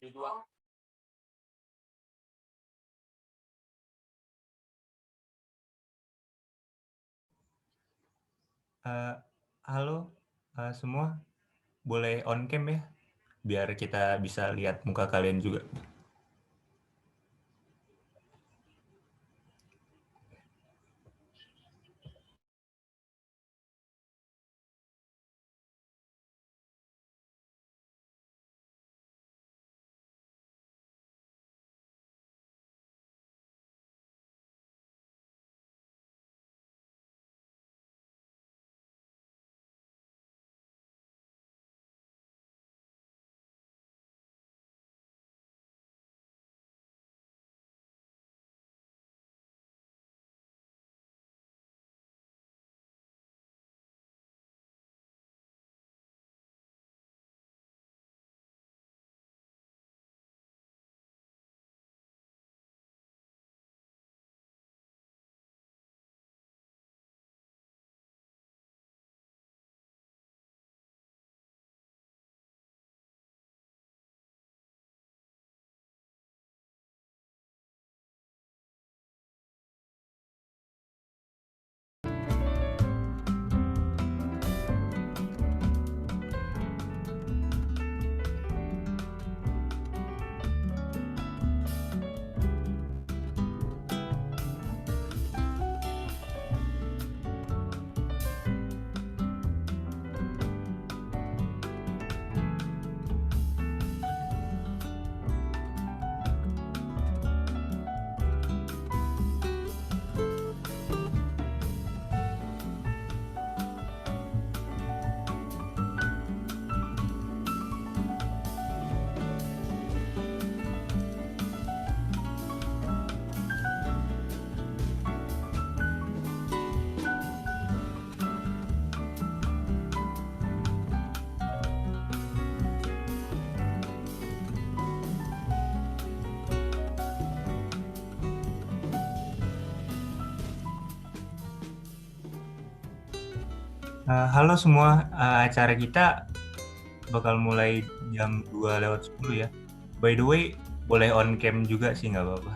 Dua. Eh, halo semua, boleh on cam ya, biar kita bisa lihat muka kalian juga. Halo semua, acara kita bakal mulai jam 2:10 ya. By the way, boleh on cam juga sih, nggak apa-apa.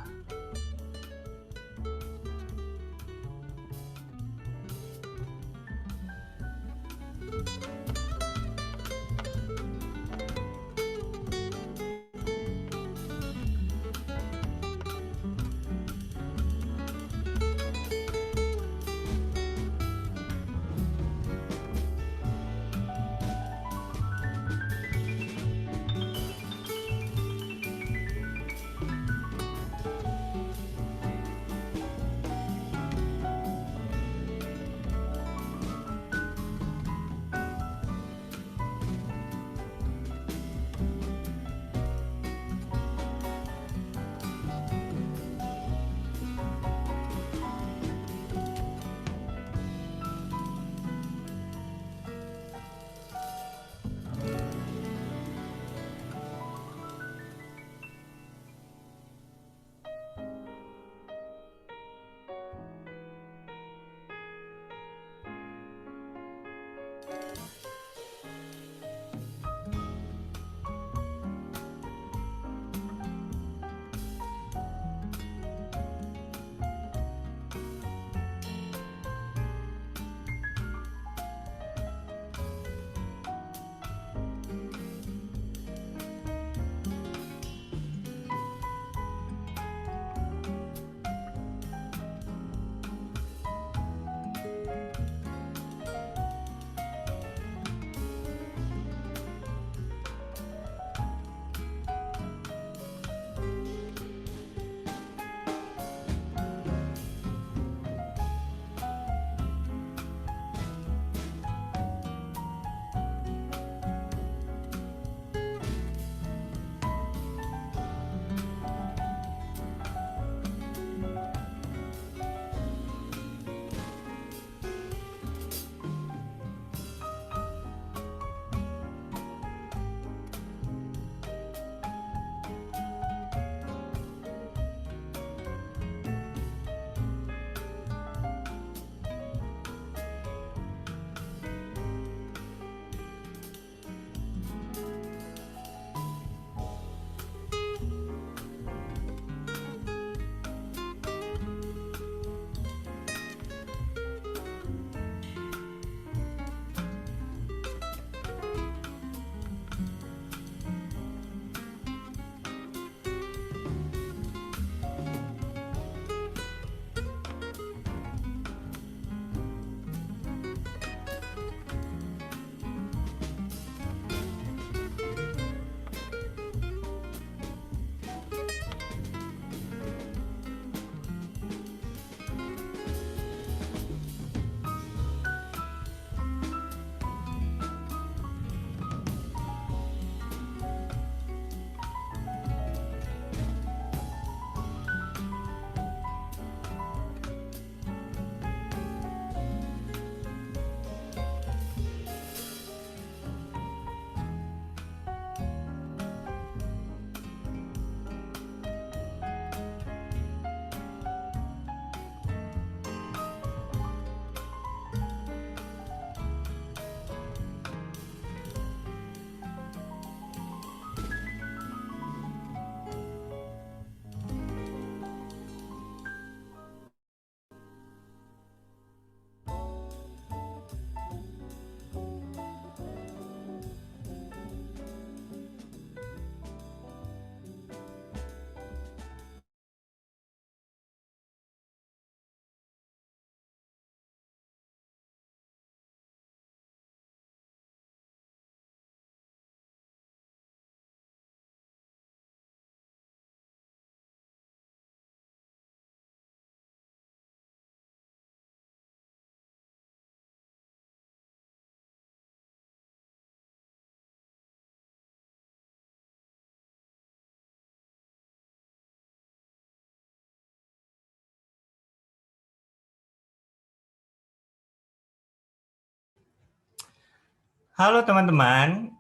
Halo teman-teman,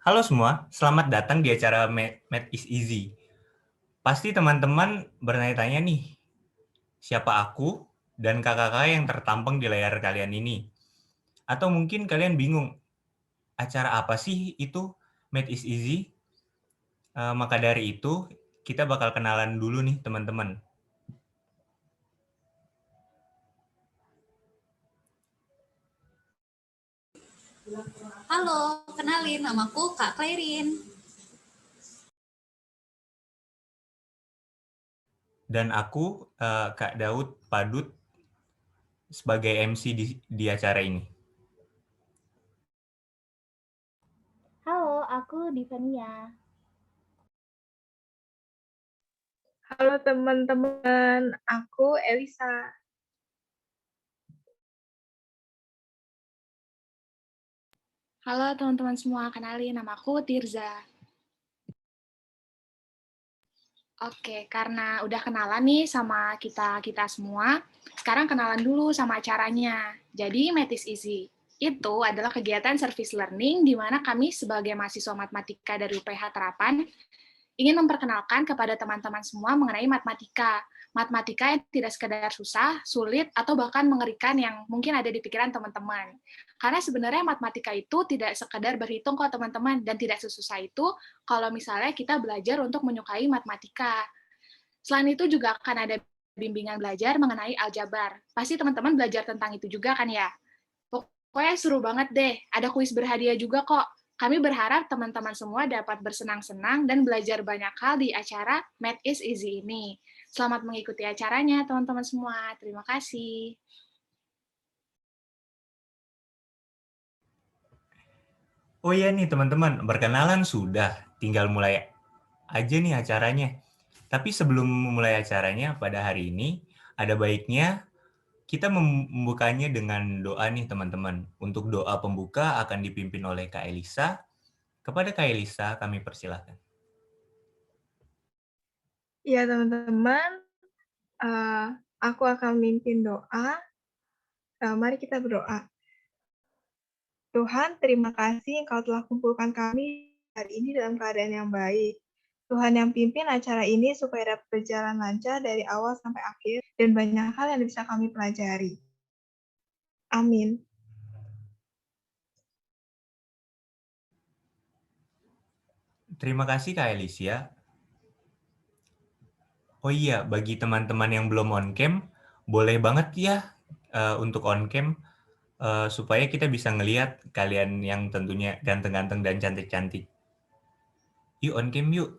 halo semua, selamat datang di acara Math is Easy. Pasti teman-teman bertanya-tanya nih, siapa aku dan kakak-kakak yang tertampang di layar kalian ini? Atau mungkin kalian bingung, acara apa sih itu Math is Easy? Maka dari itu, kita bakal kenalan dulu nih teman-teman. Halo, kenalin namaku Kak Clairin. Dan aku, Kak Daud Padut, sebagai MC di acara ini. Halo, aku Divania. Halo teman-teman, aku Elisa. Halo teman-teman semua, kenalin namaku Tirza. Oke, karena udah kenalan nih sama kita semua, sekarang kenalan dulu sama acaranya. Jadi, Math is Easy itu adalah kegiatan service learning di mana kami sebagai mahasiswa matematika dari UPH Terapan ingin memperkenalkan kepada teman-teman semua mengenai matematika. Matematika yang tidak sekedar susah, sulit, atau bahkan mengerikan yang mungkin ada di pikiran teman-teman. Karena sebenarnya matematika itu tidak sekedar berhitung kok teman-teman, dan tidak sesusah itu kalau misalnya kita belajar untuk menyukai matematika. Selain itu juga akan ada bimbingan belajar mengenai aljabar. Pasti teman-teman belajar tentang itu juga kan ya? Pokoknya seru banget deh, ada kuis berhadiah juga kok. Kami berharap teman-teman semua dapat bersenang-senang dan belajar banyak hal di acara Math is Easy ini. Selamat mengikuti acaranya, teman-teman semua. Terima kasih. Oh iya nih teman-teman, berkenalan sudah, tinggal mulai aja nih acaranya. Tapi sebelum memulai acaranya pada hari ini, ada baiknya kita membukanya dengan doa nih teman-teman. Untuk doa pembuka akan dipimpin oleh Kak Elisa. Kepada Kak Elisa kami persilahkan. Ya teman-teman, aku akan memimpin doa. Mari kita berdoa. Tuhan, terima kasih Engkau telah kumpulkan kami hari ini dalam keadaan yang baik. Tuhan yang pimpin acara ini supaya dapat berjalan lancar dari awal sampai akhir dan banyak hal yang bisa kami pelajari. Amin. Terima kasih Kak Elisa. Oh iya, bagi teman-teman yang belum on cam, boleh banget ya untuk on cam supaya kita bisa ngelihat kalian yang tentunya ganteng-ganteng dan cantik-cantik. Yuk on cam yuk.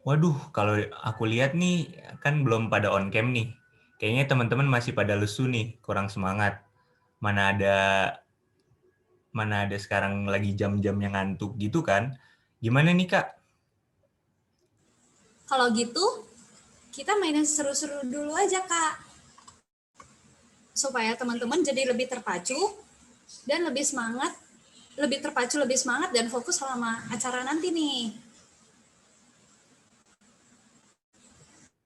Waduh, kalau aku lihat nih kan belum pada on cam nih. Kayaknya teman-teman masih pada lesu nih, kurang semangat. Mana ada sekarang lagi jam-jam yang ngantuk gitu kan. Gimana nih Kak? Kalau gitu, kita mainin seru-seru dulu aja, Kak. Supaya teman-teman jadi lebih terpacu dan lebih semangat, lebih terpacu, lebih semangat, dan fokus selama acara nanti nih.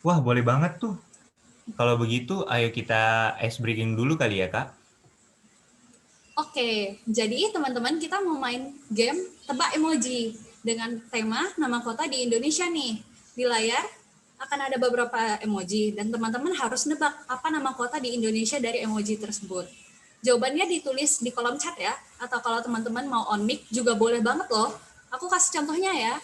Wah, boleh banget tuh. Kalau begitu, ayo kita ice breaking dulu kali ya, Kak. Oke, jadi teman-teman kita mau main game tebak emoji dengan tema nama kota di Indonesia nih. Di layar akan ada beberapa emoji dan teman-teman harus nebak apa nama kota di Indonesia dari emoji tersebut. Jawabannya ditulis di kolom chat ya, atau kalau teman-teman mau on mic juga boleh banget loh. Aku kasih contohnya ya.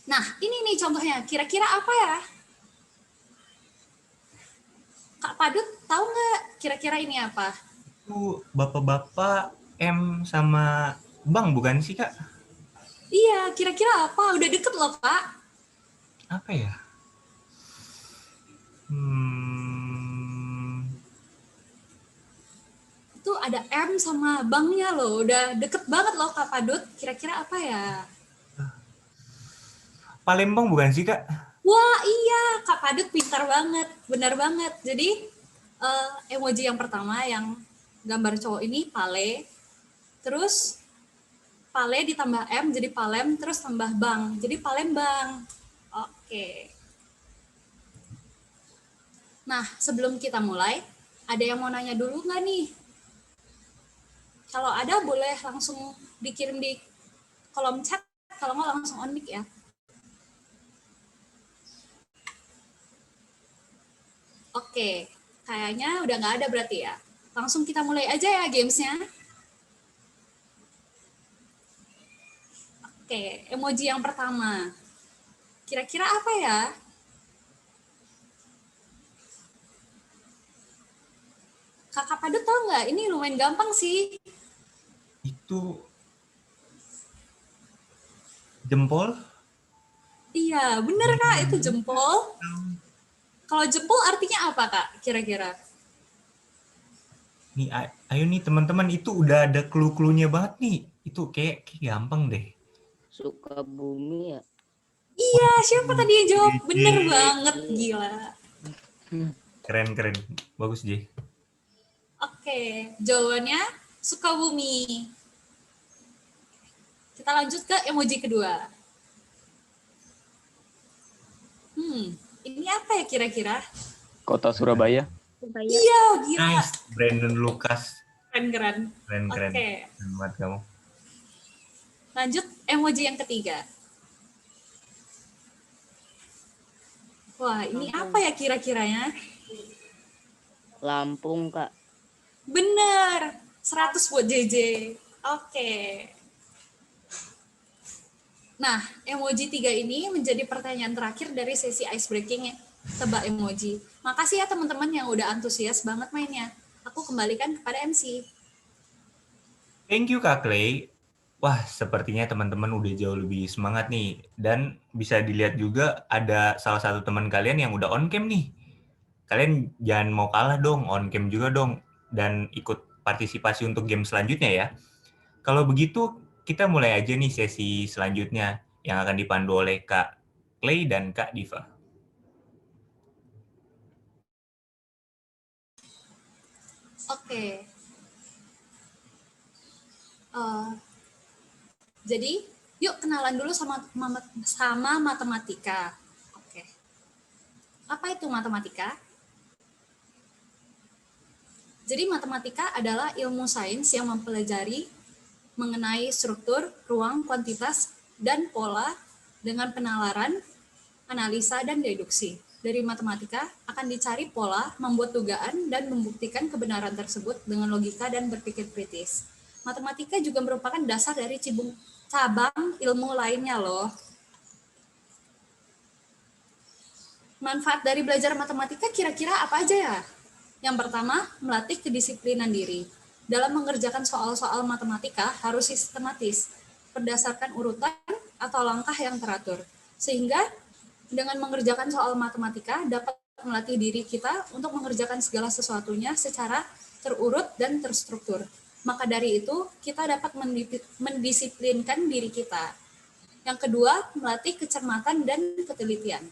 Nah, ini nih contohnya. Kira-kira apa ya? Kak Padut, tahu nggak kira-kira ini apa? Itu bapak-bapak M sama Bang bukan sih, Kak? Iya, kira-kira apa? Udah deket loh, Kak. Apa ya? Itu ada M sama Bangnya loh. Udah deket banget loh, Kak Padut. Kira-kira apa ya? Palembang bukan sih, Kak? Wah, iya. Kak Padut pintar banget. Benar banget. Jadi, emoji yang pertama yang gambar cowok ini, Pale. Terus, Pale ditambah M jadi Palem, terus tambah Bang. Jadi Palembang. Oke. Nah, sebelum kita mulai, ada yang mau nanya dulu nggak nih? Kalau ada, boleh langsung dikirim di kolom chat. Kalau nggak langsung on mic ya. Oke, kayaknya udah nggak ada berarti ya. Langsung kita mulai aja ya gamesnya. Oke, emoji yang pertama. Kira-kira apa ya? Kakak Padut tahu nggak? Ini lumayan gampang sih. Itu jempol? Iya, bener Kak, itu jempol. Kalau jempol artinya apa Kak, kira-kira? Nih, ayo nih teman-teman, itu udah ada clue-cluenya banget nih. Itu kayak gampang deh. Sukabumi ya. Iya, siapa tadi yang jawab? Bener banget, gila. Keren. Bagus, J. Oke, jawabannya Sukabumi. Kita lanjut ke emoji kedua. Ini apa ya kira-kira? Kota Surabaya. Iya, gila. Nice, Brandon Lucas. Keren. Keren. Oke. Keren banget kamu. Lanjut emoji yang ketiga. Wah, ini apa ya kira-kiranya? Lampung, Kak. Bener, 100 buat JJ. Oke. Nah, emoji 3 ini menjadi pertanyaan terakhir dari sesi icebreaking tebak emoji. Makasih ya teman-teman yang udah antusias banget mainnya. Aku kembalikan kepada MC. Thank you, Kak Clay. Wah, sepertinya teman-teman udah jauh lebih semangat nih. Dan bisa dilihat juga ada salah satu teman kalian yang udah on cam nih. Kalian jangan mau kalah dong, on cam juga dong. Dan ikut partisipasi untuk game selanjutnya ya. Kalau begitu, kita mulai aja nih sesi selanjutnya yang akan dipandu oleh Kak Clay dan Kak Diva. Oke. Jadi, yuk kenalan dulu sama matematika. Oke. Apa itu matematika? Jadi matematika adalah ilmu sains yang mempelajari mengenai struktur, ruang, kuantitas, dan pola dengan penalaran, analisa, dan deduksi. Dari matematika akan dicari pola, membuat dugaan, dan membuktikan kebenaran tersebut dengan logika dan berpikir kritis. Matematika juga merupakan dasar dari cabang ilmu lainnya loh. Manfaat dari belajar matematika kira-kira apa aja ya? Yang pertama, melatih kedisiplinan diri. Dalam mengerjakan soal-soal matematika harus sistematis, berdasarkan urutan atau langkah yang teratur. Sehingga dengan mengerjakan soal matematika dapat melatih diri kita untuk mengerjakan segala sesuatunya secara terurut dan terstruktur. Maka dari itu, kita dapat mendisiplinkan diri kita. Yang kedua, melatih kecermatan dan ketelitian.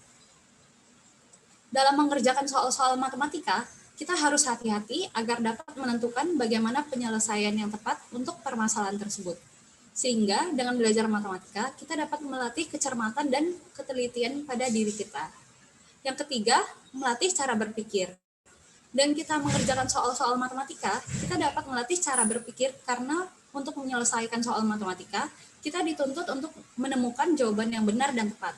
Dalam mengerjakan soal-soal matematika, kita harus hati-hati agar dapat menentukan bagaimana penyelesaian yang tepat untuk permasalahan tersebut. Sehingga dengan belajar matematika, kita dapat melatih kecermatan dan ketelitian pada diri kita. Yang ketiga, melatih cara berpikir. Dan kita mengerjakan soal-soal matematika, kita dapat melatih cara berpikir karena untuk menyelesaikan soal matematika, kita dituntut untuk menemukan jawaban yang benar dan tepat.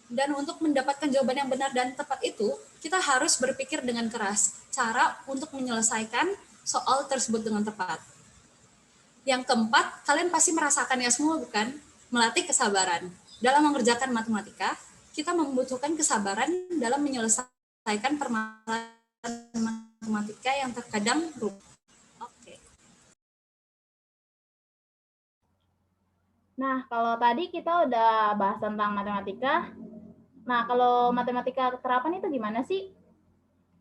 Dan untuk mendapatkan jawaban yang benar dan tepat itu, kita harus berpikir dengan keras cara untuk menyelesaikan soal tersebut dengan tepat. Yang keempat, kalian pasti merasakannya semua bukan? Melatih kesabaran. Dalam mengerjakan matematika, kita membutuhkan kesabaran dalam menyelesaikan permasalahan matematika yang terkadang rumit. Oke. Nah, kalau tadi kita udah bahas tentang matematika. Nah, kalau matematika terapan itu gimana sih?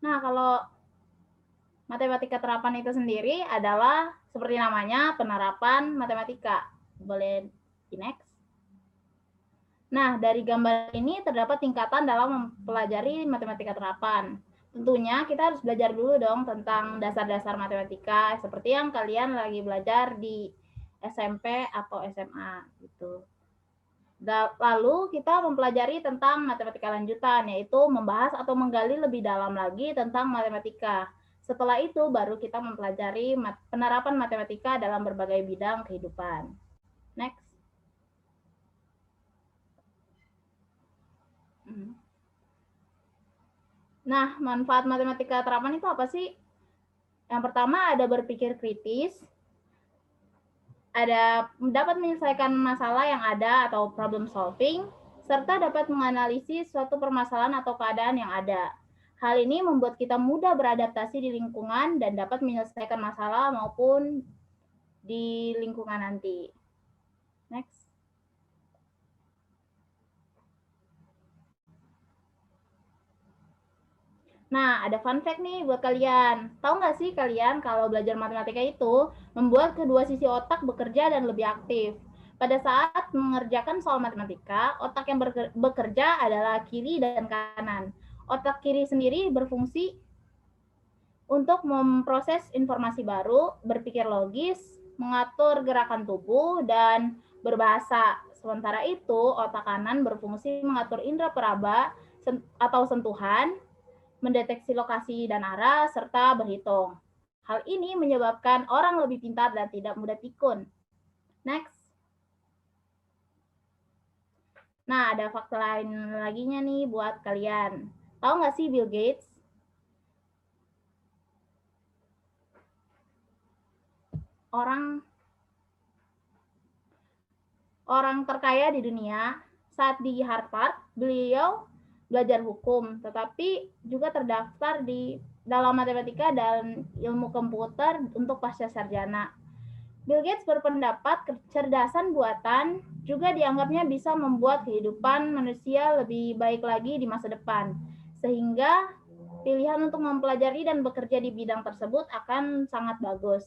Nah, kalau matematika terapan itu sendiri adalah seperti namanya penerapan matematika. Boleh di next. Nah, dari gambar ini terdapat tingkatan dalam mempelajari matematika terapan. Tentunya kita harus belajar dulu dong tentang dasar-dasar matematika, seperti yang kalian lagi belajar di SMP atau SMA gitu. Lalu kita mempelajari tentang matematika lanjutan, yaitu membahas atau menggali lebih dalam lagi tentang matematika. Setelah itu baru kita mempelajari penerapan matematika dalam berbagai bidang kehidupan. Next. Nah, manfaat matematika terapan itu apa sih? Yang pertama ada berpikir kritis, ada dapat menyelesaikan masalah yang ada atau problem solving, serta dapat menganalisis suatu permasalahan atau keadaan yang ada. Hal ini membuat kita mudah beradaptasi di lingkungan dan dapat menyelesaikan masalah maupun di lingkungan nanti. Next. Nah, ada fun fact nih buat kalian. Tahu nggak sih kalian kalau belajar matematika itu membuat kedua sisi otak bekerja dan lebih aktif. Pada saat mengerjakan soal matematika, otak yang bekerja adalah kiri dan kanan. Otak kiri sendiri berfungsi untuk memproses informasi baru, berpikir logis, mengatur gerakan tubuh, dan berbahasa. Sementara itu, otak kanan berfungsi mengatur indera peraba atau sentuhan, mendeteksi lokasi dan arah, serta berhitung. Hal ini menyebabkan orang lebih pintar dan tidak mudah pikun. Next. Nah, ada fakta lain laginya nih buat kalian. Tahu nggak sih Bill Gates? Orang terkaya di dunia. Saat di Harvard, beliau belajar hukum, tetapi juga terdaftar di dalam matematika dan ilmu komputer untuk pasca sarjana. Bill Gates berpendapat kecerdasan buatan juga dianggapnya bisa membuat kehidupan manusia lebih baik lagi di masa depan. Sehingga pilihan untuk mempelajari dan bekerja di bidang tersebut akan sangat bagus.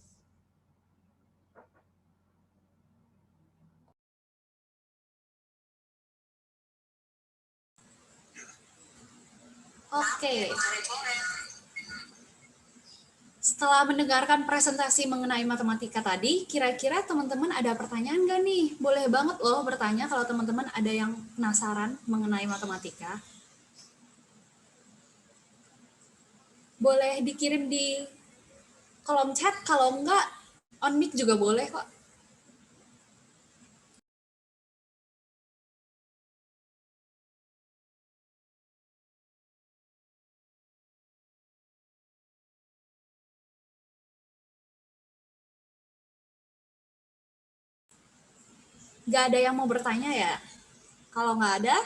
Oke. Setelah mendengarkan presentasi mengenai matematika tadi, kira-kira teman-teman ada pertanyaan nggak nih? Boleh banget loh bertanya kalau teman-teman ada yang penasaran mengenai matematika. Boleh dikirim di kolom chat, kalau enggak on mic juga boleh kok. Nggak ada yang mau bertanya ya? Kalau nggak ada,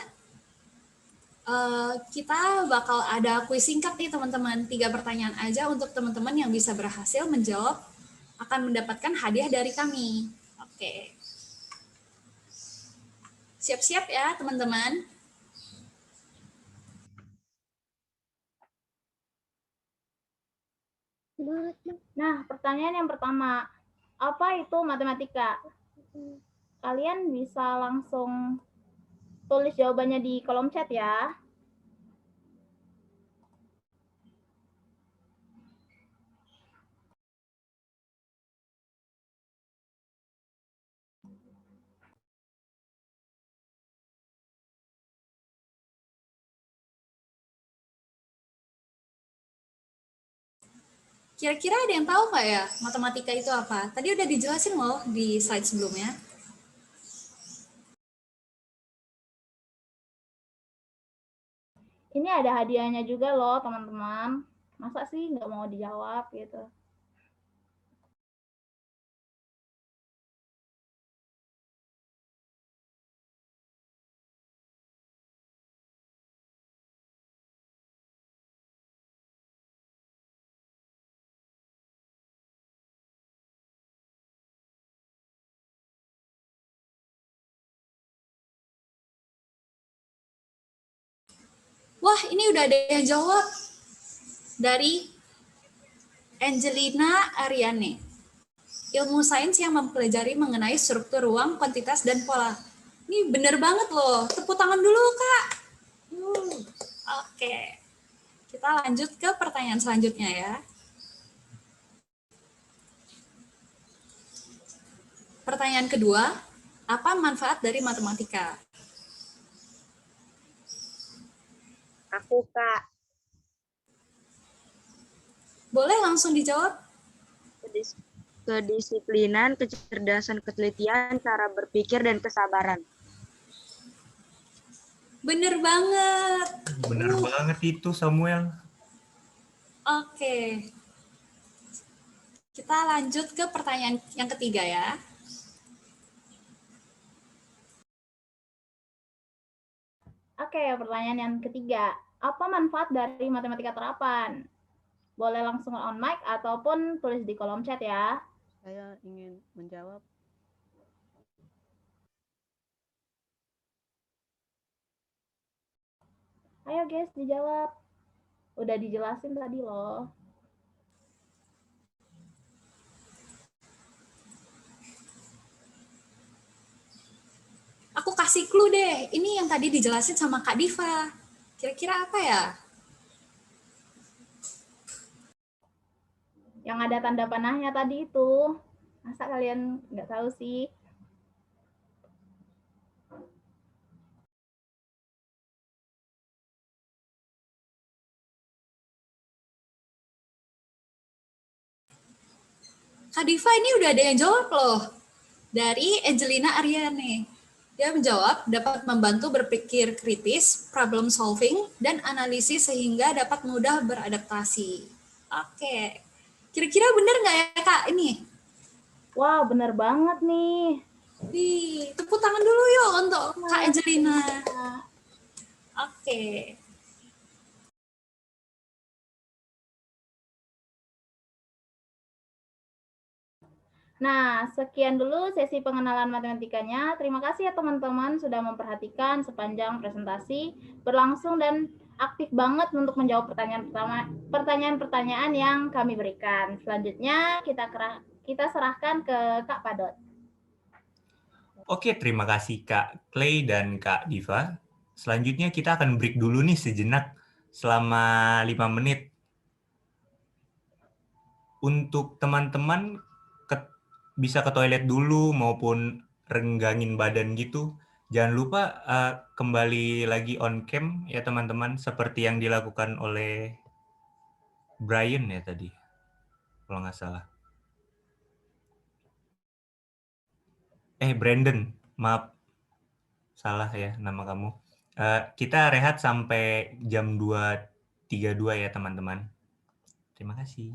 kita bakal ada kuis singkat nih teman-teman. 3 pertanyaan aja untuk teman-teman yang bisa berhasil menjawab akan mendapatkan hadiah dari kami. Oke. Siap-siap ya teman-teman. Nah, pertanyaan yang pertama, apa itu matematika? Kalian bisa langsung tulis jawabannya di kolom chat ya. Kira-kira ada yang tahu nggak ya matematika itu apa? Tadi udah dijelasin loh di slide sebelumnya. Ini ada hadiahnya juga loh teman-teman. Masa sih nggak mau dijawab gitu? Wah, ini udah ada yang jawab. Dari Angelina Ariane. Ilmu sains yang mempelajari mengenai struktur ruang, kuantitas, dan pola. Ini bener banget loh. Tepuk tangan dulu, Kak. Oke. Kita lanjut ke pertanyaan selanjutnya ya. Pertanyaan kedua, apa manfaat dari matematika? Aku, Kak. Boleh langsung dijawab? Kedisiplinan, kecerdasan, ketelitian, cara berpikir, dan kesabaran. Bener banget. Bener banget itu, Samuel. Oke. Kita lanjut ke pertanyaan yang ketiga ya. Oke, pertanyaan yang ketiga. Apa manfaat dari matematika terapan? Boleh langsung on mic ataupun tulis di kolom chat ya. Saya ingin menjawab. Ayo guys, dijawab. Udah dijelasin tadi loh. Aku kasih clue deh. Ini yang tadi dijelasin sama Kak Diva. Kira-kira apa ya? Yang ada tanda panahnya tadi itu. Masa kalian nggak tahu sih? Kak Diva ini udah ada yang jawab loh. Dari Angelina Ariane. Dia menjawab dapat membantu berpikir kritis, problem solving, dan analisis sehingga dapat mudah beradaptasi. Oke. Kira-kira bener nggak ya Kak ini? Wow, bener banget nih. Wih, tepuk tangan dulu yuk untuk Kak Angelina. Oke. Nah, sekian dulu sesi pengenalan matematikanya. Terima kasih ya teman-teman sudah memperhatikan sepanjang presentasi, berlangsung dan aktif banget untuk menjawab pertanyaan-pertanyaan yang kami berikan. Selanjutnya kita serahkan ke Kak Padot. Oke, terima kasih Kak Clay dan Kak Diva. Selanjutnya kita akan break dulu nih sejenak selama 5 menit. Untuk teman-teman bisa ke toilet dulu maupun renggangin badan gitu. Jangan lupa kembali lagi on cam ya teman-teman, seperti yang dilakukan oleh Brian ya tadi, kalau nggak salah. Brandon, maaf. Salah ya nama kamu. Kita rehat sampai jam 2.32 ya teman-teman. Terima kasih.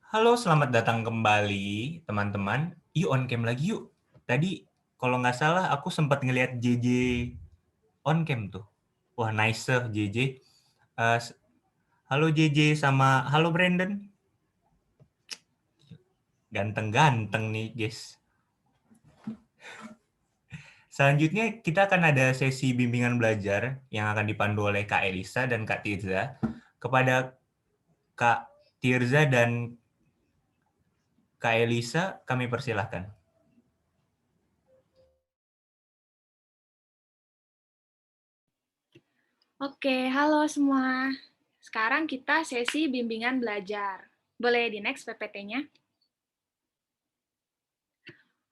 Halo, selamat datang kembali teman-teman. Yuk on cam lagi yuk. Tadi kalau nggak salah aku sempat ngelihat JJ on cam tuh. Wah, nice JJ. Halo JJ sama halo Brandon. Ganteng-ganteng nih guys. Selanjutnya kita akan ada sesi bimbingan belajar yang akan dipandu oleh Kak Elisa dan Kak Tirza. Kepada Kak Tirza dan Kak Elisa, kami persilahkan. Oke, halo semua. Sekarang kita sesi bimbingan belajar. Boleh di next PPT-nya?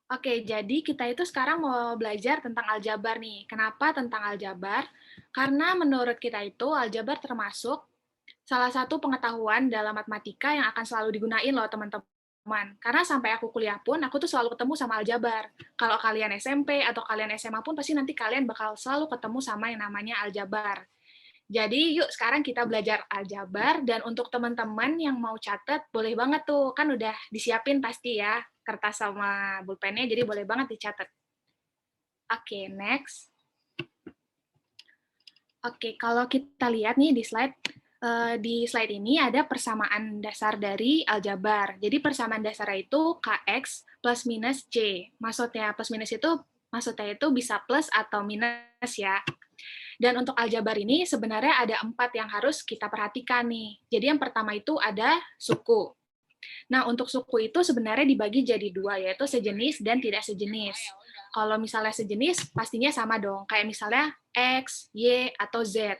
Oke, jadi kita itu sekarang mau belajar tentang aljabar nih. Kenapa tentang aljabar? Karena menurut kita itu aljabar termasuk salah satu pengetahuan dalam matematika yang akan selalu digunain loh teman-teman. Karena sampai aku kuliah pun, aku tuh selalu ketemu sama aljabar. Kalau kalian SMP atau kalian SMA pun, pasti nanti kalian bakal selalu ketemu sama yang namanya aljabar. Jadi yuk sekarang kita belajar aljabar, dan untuk teman-teman yang mau catat, boleh banget tuh, kan udah disiapin pasti ya, kertas sama pulpennya, jadi boleh banget dicatat. Oke, next. Oke, kalau kita lihat nih di slide ini ada persamaan dasar dari aljabar. Jadi persamaan dasarnya itu Kx plus minus C. Maksudnya itu bisa plus atau minus ya. Dan untuk aljabar ini sebenarnya ada 4 yang harus kita perhatikan nih. Jadi yang pertama itu ada suku. Nah, untuk suku itu sebenarnya dibagi jadi 2, yaitu sejenis dan tidak sejenis. Kalau misalnya sejenis, pastinya sama dong. Kayak misalnya X, Y, atau Z.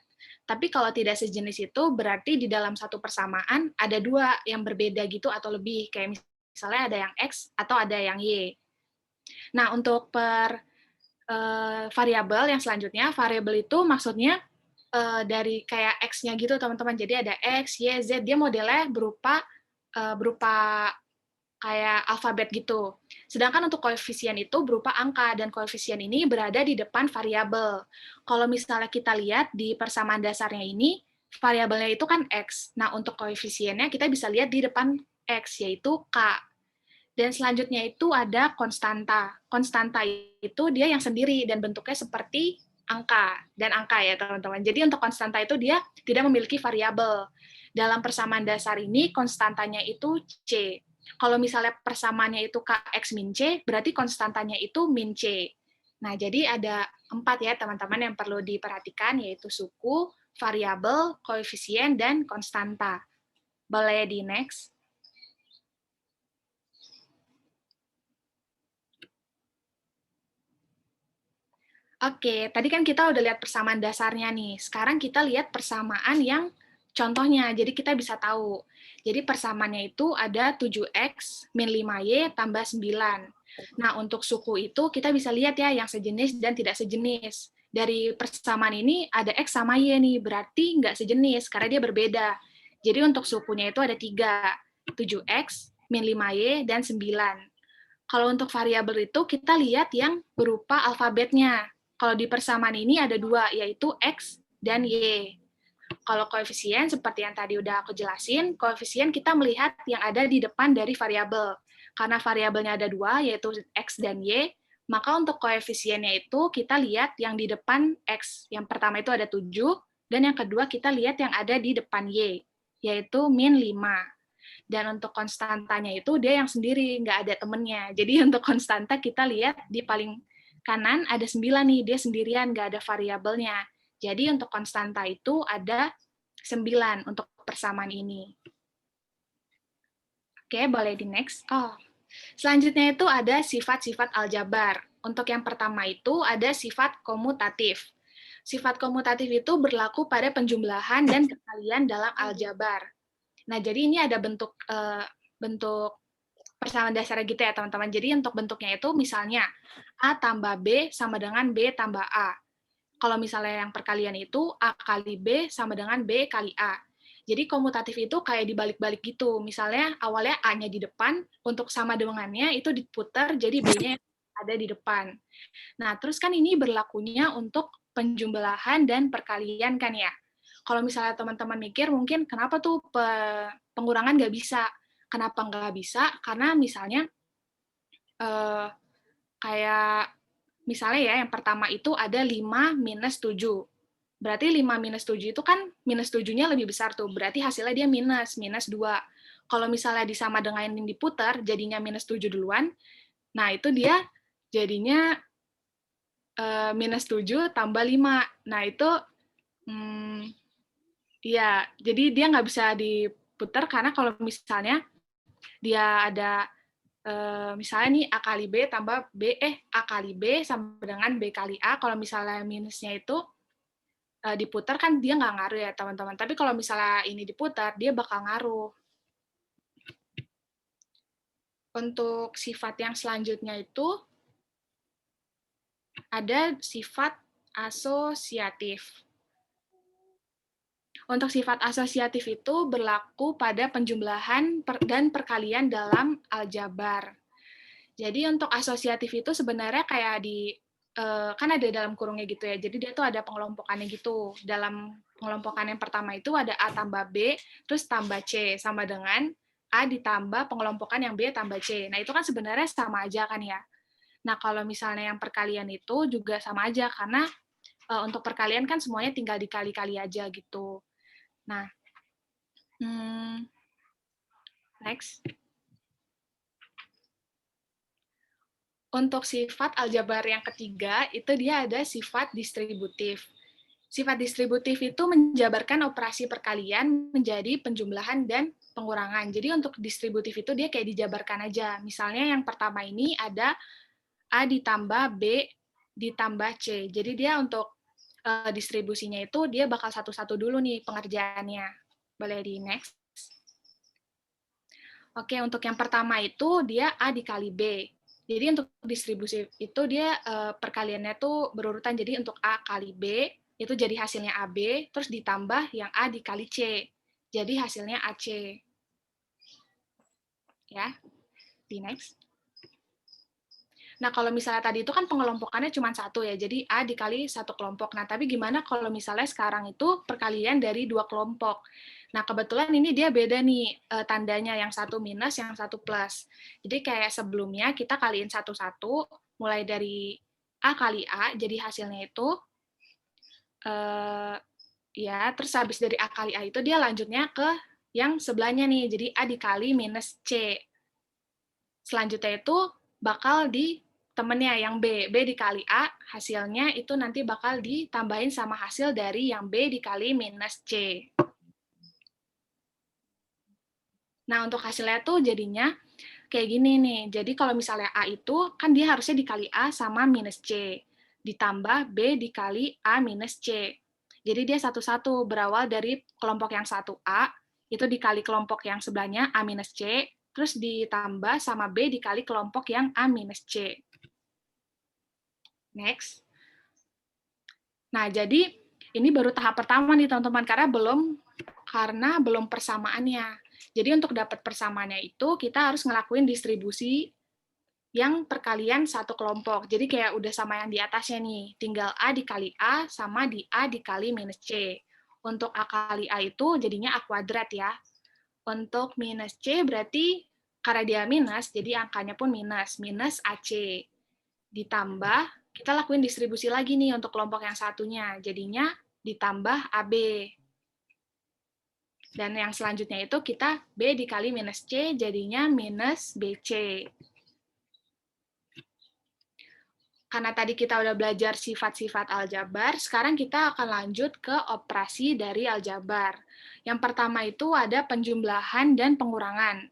Tapi kalau tidak sejenis itu berarti di dalam satu persamaan ada 2 yang berbeda gitu atau lebih. Kayak misalnya ada yang X atau ada yang Y. Nah, untuk variabel yang selanjutnya, variabel itu maksudnya dari kayak X-nya gitu teman-teman. Jadi ada X, Y, Z, dia modelnya berupa kayak alfabet gitu. Sedangkan untuk koefisien itu berupa angka, dan koefisien ini berada di depan variabel. Kalau misalnya kita lihat di persamaan dasarnya ini, variabelnya itu kan X. Nah, untuk koefisiennya kita bisa lihat di depan X, yaitu K. Dan selanjutnya itu ada konstanta. Konstanta itu dia yang sendiri dan bentuknya seperti angka dan angka ya teman-teman. Jadi untuk konstanta itu dia tidak memiliki variabel. Dalam persamaan dasar ini konstantanya itu C. Kalau misalnya persamaannya itu Kx min C, berarti konstantanya itu min C. Nah, jadi ada 4 ya teman-teman yang perlu diperhatikan, yaitu suku, variabel, koefisien, dan konstanta. Boleh di next. Oke, tadi kan kita udah lihat persamaan dasarnya nih. Sekarang kita lihat persamaan yang contohnya, jadi kita bisa tahu. Jadi persamaannya itu ada 7X min 5Y tambah 9. Nah, untuk suku itu kita bisa lihat ya yang sejenis dan tidak sejenis. Dari persamaan ini ada X sama Y nih, berarti nggak sejenis karena dia berbeda. Jadi untuk sukunya itu ada 3, 7X min 5Y dan 9. Kalau untuk variabel itu kita lihat yang berupa alfabetnya. Kalau di persamaan ini ada 2, yaitu X dan Y. Kalau koefisien, seperti yang tadi udah aku jelasin, koefisien kita melihat yang ada di depan dari variabel. Karena variabelnya ada 2, yaitu X dan Y, maka untuk koefisiennya itu kita lihat yang di depan X. Yang pertama itu ada 7, dan yang kedua kita lihat yang ada di depan Y, yaitu min 5. Dan untuk konstantanya itu dia yang sendiri, nggak ada temennya. Jadi untuk konstanta kita lihat di paling kanan ada 9 nih, dia sendirian, nggak ada variabelnya. Jadi untuk konstanta itu ada 9 untuk persamaan ini. Oke, boleh di next. Selanjutnya itu ada sifat-sifat aljabar. Untuk yang pertama itu ada sifat komutatif. Sifat komutatif itu berlaku pada penjumlahan dan kekalian dalam aljabar. Nah, jadi ini ada bentuk persamaan dasar gitu ya, teman-teman. Jadi untuk bentuknya itu misalnya A tambah B sama dengan B tambah A. Kalau misalnya yang perkalian itu A kali B sama dengan B kali A. Jadi komutatif itu kayak dibalik-balik gitu. Misalnya awalnya A-nya di depan, untuk sama dengannya itu diputar jadi B-nya ada di depan. Nah, terus kan ini berlakunya untuk penjumlahan dan perkalian kan ya. Kalau misalnya teman-teman mikir, mungkin kenapa tuh pengurangan nggak bisa? Kenapa nggak bisa? Karena misalnya kayak misalnya ya yang pertama itu ada 5 minus 7. Berarti 5 minus 7 itu kan minus 7-nya lebih besar tuh. Berarti hasilnya dia minus 2. Kalau misalnya disama dengan yang diputar, jadinya minus 7 duluan. Nah, itu dia jadinya minus 7 tambah 5. Nah, itu ya, jadi dia nggak bisa diputar karena kalau misalnya dia ada misalnya nih A kali B tambah A kali B sama dengan B kali A, kalau misalnya minusnya itu diputar kan dia nggak ngaruh ya teman-teman, tapi kalau misalnya ini diputar dia bakal ngaruh. Untuk sifat yang selanjutnya itu ada sifat asosiatif. Untuk sifat asosiatif itu berlaku pada penjumlahan dan perkalian dalam aljabar. Jadi untuk asosiatif itu sebenarnya kayak kan ada dalam kurungnya gitu ya. Jadi dia tuh ada pengelompokannya gitu. Dalam pengelompokan yang pertama itu ada A tambah B, terus tambah C, sama dengan A ditambah pengelompokan yang B tambah C. Nah itu kan sebenarnya sama aja kan ya. Nah kalau misalnya yang perkalian itu juga sama aja, karena untuk perkalian kan semuanya tinggal dikali-kali aja gitu. Nah, next. Untuk sifat aljabar yang ketiga, itu dia ada sifat distributif. Sifat distributif itu menjabarkan operasi perkalian menjadi penjumlahan dan pengurangan. Jadi untuk distributif itu dia kayak dijabarkan aja. Misalnya yang pertama ini ada A ditambah B ditambah C. Jadi dia untuk distribusinya itu dia bakal satu-satu dulu nih pengerjaannya. Boleh di next. Oke, untuk yang pertama itu dia A dikali B. Jadi untuk distribusi itu dia perkaliannya tuh berurutan. Jadi untuk A kali B, itu jadi hasilnya AB, terus ditambah yang A dikali C. Jadi hasilnya AC. Ya, di next. Nah, kalau misalnya tadi itu kan pengelompokannya cuma satu ya, jadi A dikali satu kelompok. Nah, tapi gimana kalau misalnya sekarang itu perkalian dari 2 kelompok? Nah, kebetulan ini dia beda nih tandanya, yang satu minus, yang satu plus. Jadi kayak sebelumnya kita kaliin satu-satu, mulai dari A kali A, jadi hasilnya itu, ya, terus habis dari A kali A itu dia lanjutnya ke yang sebelahnya nih, jadi A dikali minus C. Selanjutnya itu bakal di temennya yang B dikali A, hasilnya itu nanti bakal ditambahin sama hasil dari yang B dikali minus C. Nah, untuk hasilnya tuh jadinya kayak gini nih. Jadi kalau misalnya A itu, kan dia harusnya dikali A sama minus C. Ditambah B dikali A minus C. Jadi dia satu-satu, berawal dari kelompok yang 1A, itu dikali kelompok yang sebelahnya A minus C, terus ditambah sama B dikali kelompok yang A minus C. Next. Nah, jadi ini baru tahap pertama nih teman-teman, karena belum persamaannya. Jadi untuk dapat persamaannya itu kita harus ngelakuin distribusi yang perkalian satu kelompok. Jadi kayak udah sama yang di atasnya nih, tinggal A dikali A sama di A dikali minus C. Untuk A kali A itu jadinya A kuadrat ya. Untuk minus C berarti karena dia minus, jadi angkanya pun minus AC. Ditambah kita lakuin distribusi lagi nih untuk kelompok yang satunya, jadinya ditambah AB. Dan yang selanjutnya itu kita B dikali minus C, jadinya minus BC. Karena tadi kita udah belajar sifat-sifat aljabar, sekarang kita akan lanjut ke operasi dari aljabar. Yang pertama itu ada penjumlahan dan pengurangan.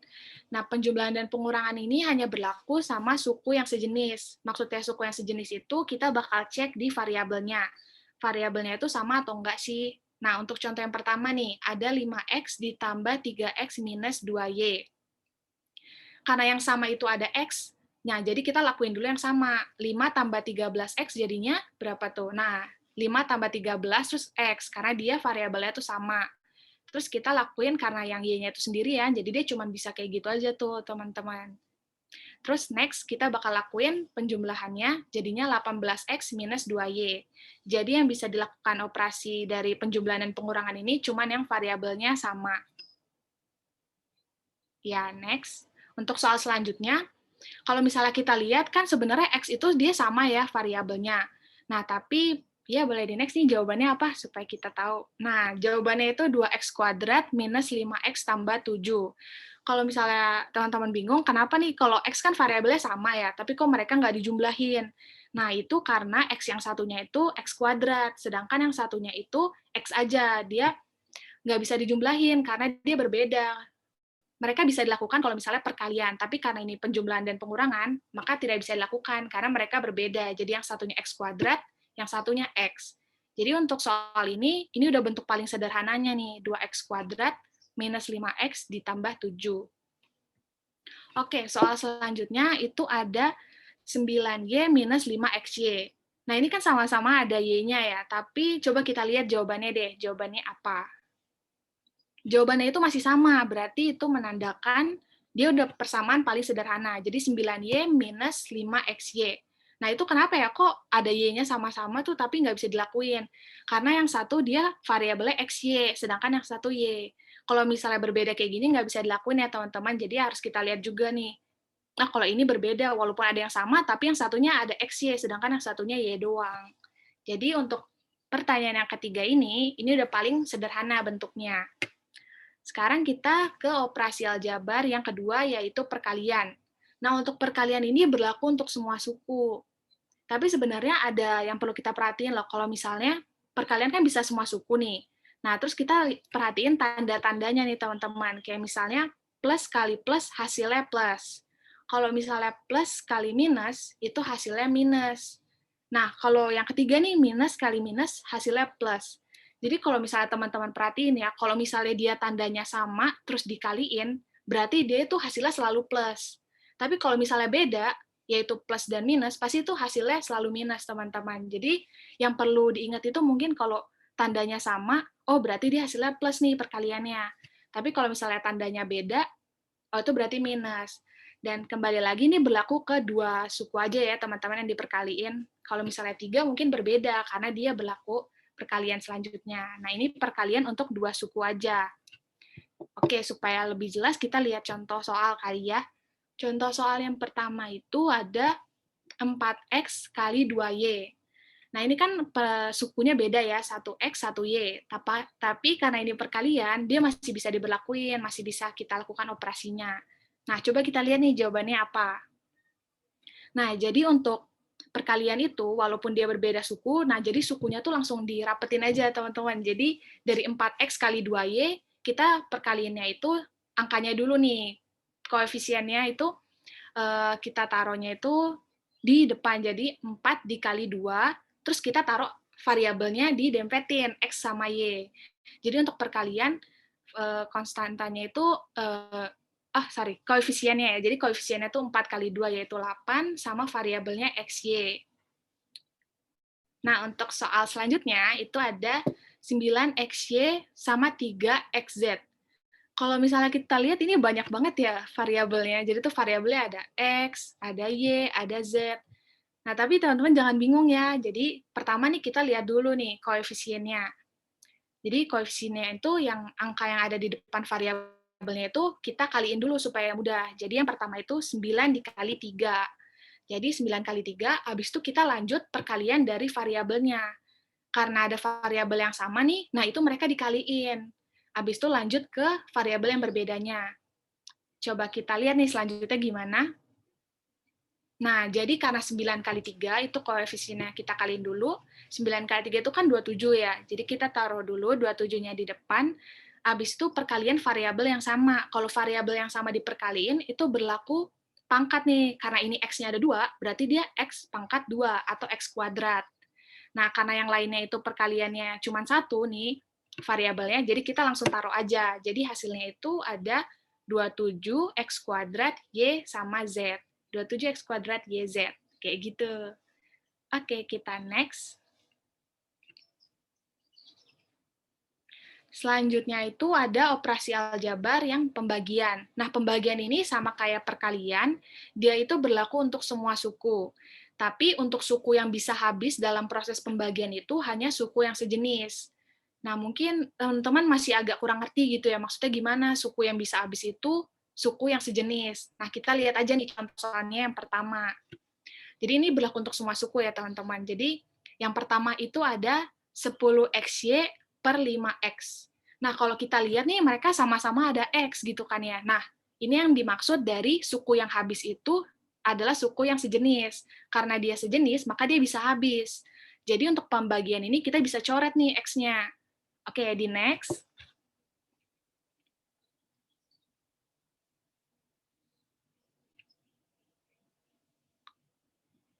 Nah, penjumlahan dan pengurangan ini hanya berlaku sama suku yang sejenis. Maksudnya suku yang sejenis itu kita bakal cek di variabelnya. Variabelnya itu sama atau enggak sih? Nah, untuk contoh yang pertama nih, ada 5X ditambah 3X minus 2Y. Karena yang sama itu ada X, nah jadi kita lakuin dulu yang sama. 5 tambah 13X jadinya berapa tuh? Nah, 5 tambah 13 terus X, karena dia variabelnya itu sama. Terus kita lakuin karena yang Y-nya itu sendirian, jadi dia cuma bisa kayak gitu aja tuh, teman-teman. Terus next, kita bakal lakuin penjumlahannya, jadinya 18X minus 2Y. Jadi yang bisa dilakukan operasi dari penjumlahan dan pengurangan ini cuma yang variabelnya sama. Ya, next. Untuk soal selanjutnya, kalau misalnya kita lihat kan sebenarnya X itu dia sama ya variabelnya. Nah, tapi ya boleh di next nih jawabannya apa supaya kita tahu. Nah, jawabannya itu 2x² minus 5x tambah 7. Kalau misalnya teman-teman bingung, kenapa nih kalau X kan variabelnya sama ya, tapi kok mereka nggak dijumlahin? Nah, itu karena X yang satunya itu X², sedangkan yang satunya itu X aja. Dia nggak bisa dijumlahin karena dia berbeda. Mereka bisa dilakukan kalau misalnya perkalian, tapi karena ini penjumlahan dan pengurangan, maka tidak bisa dilakukan karena mereka berbeda. Jadi yang satunya X², yang satunya X. Jadi untuk soal ini udah bentuk paling sederhananya nih, 2x² minus 5x ditambah 7. Oke, soal selanjutnya itu ada 9y minus 5xy. Nah, ini kan sama-sama ada y-nya ya, tapi coba kita lihat jawabannya deh. Jawabannya apa? Jawabannya itu masih sama, berarti itu menandakan dia udah persamaan paling sederhana. Jadi 9y minus 5xy. Nah, itu kenapa ya kok ada y-nya sama-sama tuh tapi nggak bisa dilakuin? Karena yang satu dia variabelnya xy, sedangkan yang satu y. Kalau misalnya berbeda kayak gini nggak bisa dilakuin ya teman-teman, jadi harus kita lihat juga nih. Nah, kalau ini berbeda, walaupun ada yang sama, tapi yang satunya ada xy, sedangkan yang satunya y doang. Jadi untuk pertanyaan yang ketiga ini udah paling sederhana bentuknya. Sekarang kita ke operasi aljabar yang kedua, yaitu perkalian. Nah, untuk perkalian ini berlaku untuk semua suku. Tapi sebenarnya ada yang perlu kita perhatiin loh, kalau misalnya perkalian kan bisa semua suku nih. Nah, terus kita perhatiin tanda-tandanya nih teman-teman. Kayak misalnya plus kali plus hasilnya plus. Kalau misalnya plus kali minus, itu hasilnya minus. Nah, kalau yang ketiga nih, minus kali minus, hasilnya plus. Jadi kalau misalnya teman-teman perhatiin ya, kalau misalnya dia tandanya sama, terus dikaliin, berarti dia itu hasilnya selalu plus. Tapi kalau misalnya beda, yaitu plus dan minus, pasti itu hasilnya selalu minus, teman-teman. Jadi yang perlu diingat itu mungkin kalau tandanya sama, oh berarti dia hasilnya plus nih perkaliannya. Tapi kalau misalnya tandanya beda, oh itu berarti minus. Dan kembali lagi ini berlaku ke dua suku aja ya teman-teman yang diperkaliin. Kalau misalnya 3 mungkin berbeda karena dia berlaku perkalian selanjutnya. Nah ini perkalian untuk dua suku aja. Oke, supaya lebih jelas kita lihat contoh soal kali ya. Contoh soal yang pertama itu ada 4x kali 2y. Nah ini kan sukunya beda ya, 1x, 1y. Tapi karena ini perkalian, dia masih bisa diberlakuin, masih bisa kita lakukan operasinya. Nah, coba kita lihat nih jawabannya apa. Nah, jadi untuk perkalian itu, walaupun dia berbeda suku, nah jadi sukunya tuh langsung dirapetin aja, teman-teman. Jadi, dari 4x kali 2y, kita perkaliannya itu angkanya dulu nih. Koefisiennya itu kita taruhnya itu di depan. Jadi, 4 dikali 2, terus kita taruh variabelnya didempetin, x sama y. Jadi, untuk perkalian, konstantanya itu koefisiennya ya. Jadi koefisiennya itu 4 kali 2 yaitu 8 sama variabelnya XY. Nah, untuk soal selanjutnya itu ada 9XY sama 3XZ. Kalau misalnya kita lihat ini banyak banget ya variabelnya. Jadi itu variabelnya ada X, ada Y, ada Z. Nah, tapi teman-teman jangan bingung ya. Jadi pertama nih kita lihat dulu nih koefisiennya. Jadi koefisiennya itu yang angka yang ada di depan variabel itu kita kaliin dulu supaya mudah. Jadi yang pertama itu 9 dikali 3. Jadi 9 kali 3, habis itu kita lanjut perkalian dari variabelnya. Karena ada variabel yang sama nih, nah itu mereka dikaliin. Habis itu lanjut ke variabel yang berbedanya. Coba kita lihat nih selanjutnya gimana. Nah, jadi karena 9 kali 3 itu koefisiennya kita kaliin dulu. 9 kali 3 itu kan 27 ya. Jadi kita taruh dulu 27-nya di depan. Habis itu perkalian variabel yang sama. Kalau variabel yang sama diperkaliin, itu berlaku pangkat nih. Karena ini X-nya ada 2, berarti dia X pangkat 2 atau X kuadrat. Nah, karena yang lainnya itu perkaliannya cuma 1 nih, variabelnya, jadi kita langsung taruh aja. Jadi hasilnya itu ada 27X kuadrat Y sama Z. 27X kuadrat YZ. Kayak gitu. Oke, kita next. Selanjutnya itu ada operasi aljabar yang pembagian. Nah, pembagian ini sama kayak perkalian, dia itu berlaku untuk semua suku. Tapi untuk suku yang bisa habis dalam proses pembagian itu hanya suku yang sejenis. Nah, mungkin teman-teman masih agak kurang ngerti gitu ya, maksudnya gimana suku yang bisa habis itu suku yang sejenis. Nah, kita lihat aja nih contoh soalnya yang pertama. Jadi ini berlaku untuk semua suku ya, teman-teman. Jadi yang pertama itu ada 10XY per 5X. Nah, kalau kita lihat nih, mereka sama-sama ada X gitu kan ya. Nah, ini yang dimaksud dari suku yang habis itu adalah suku yang sejenis. Karena dia sejenis, maka dia bisa habis. Jadi untuk pembagian ini kita bisa coret nih X-nya. Oke, di next.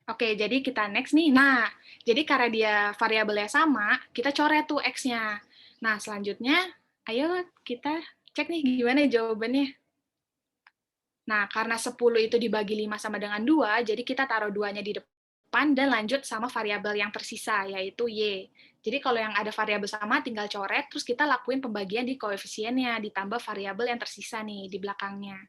Oke, jadi kita next nih. Nah, jadi karena dia variabelnya sama, kita coret tuh X-nya. Nah, selanjutnya, ayo kita cek nih gimana jawabannya. Nah, karena 10 itu dibagi 5 sama dengan 2, jadi kita taruh 2-nya di depan dan lanjut sama variabel yang tersisa, yaitu Y. Jadi kalau yang ada variabel sama, tinggal coret, terus kita lakuin pembagian di koefisiennya, ditambah variabel yang tersisa nih di belakangnya.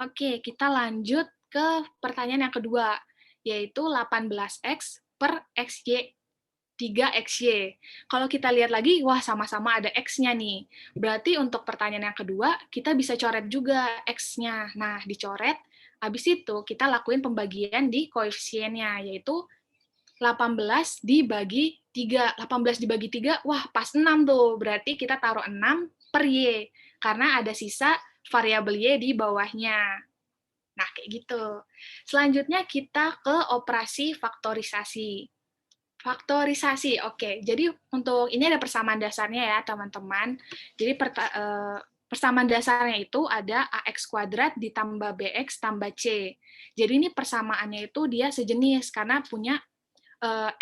Oke, kita lanjut ke pertanyaan yang kedua, yaitu 18X per XY 3XY. Kalau kita lihat lagi, wah sama-sama ada X-nya nih. Berarti untuk pertanyaan yang kedua, kita bisa coret juga X-nya. Nah, dicoret, habis itu kita lakuin pembagian di koefisiennya, yaitu 18 dibagi 3. 18 dibagi 3, wah pas 6 tuh. Berarti kita taruh 6 per Y, karena ada sisa variabel Y di bawahnya. Nah, kayak gitu. Selanjutnya kita ke operasi faktorisasi. Faktorisasi, oke. Jadi untuk ini ada persamaan dasarnya ya, teman-teman. Jadi persamaan dasarnya itu ada AX kuadrat ditambah BX tambah C. Jadi ini persamaannya itu dia sejenis, karena punya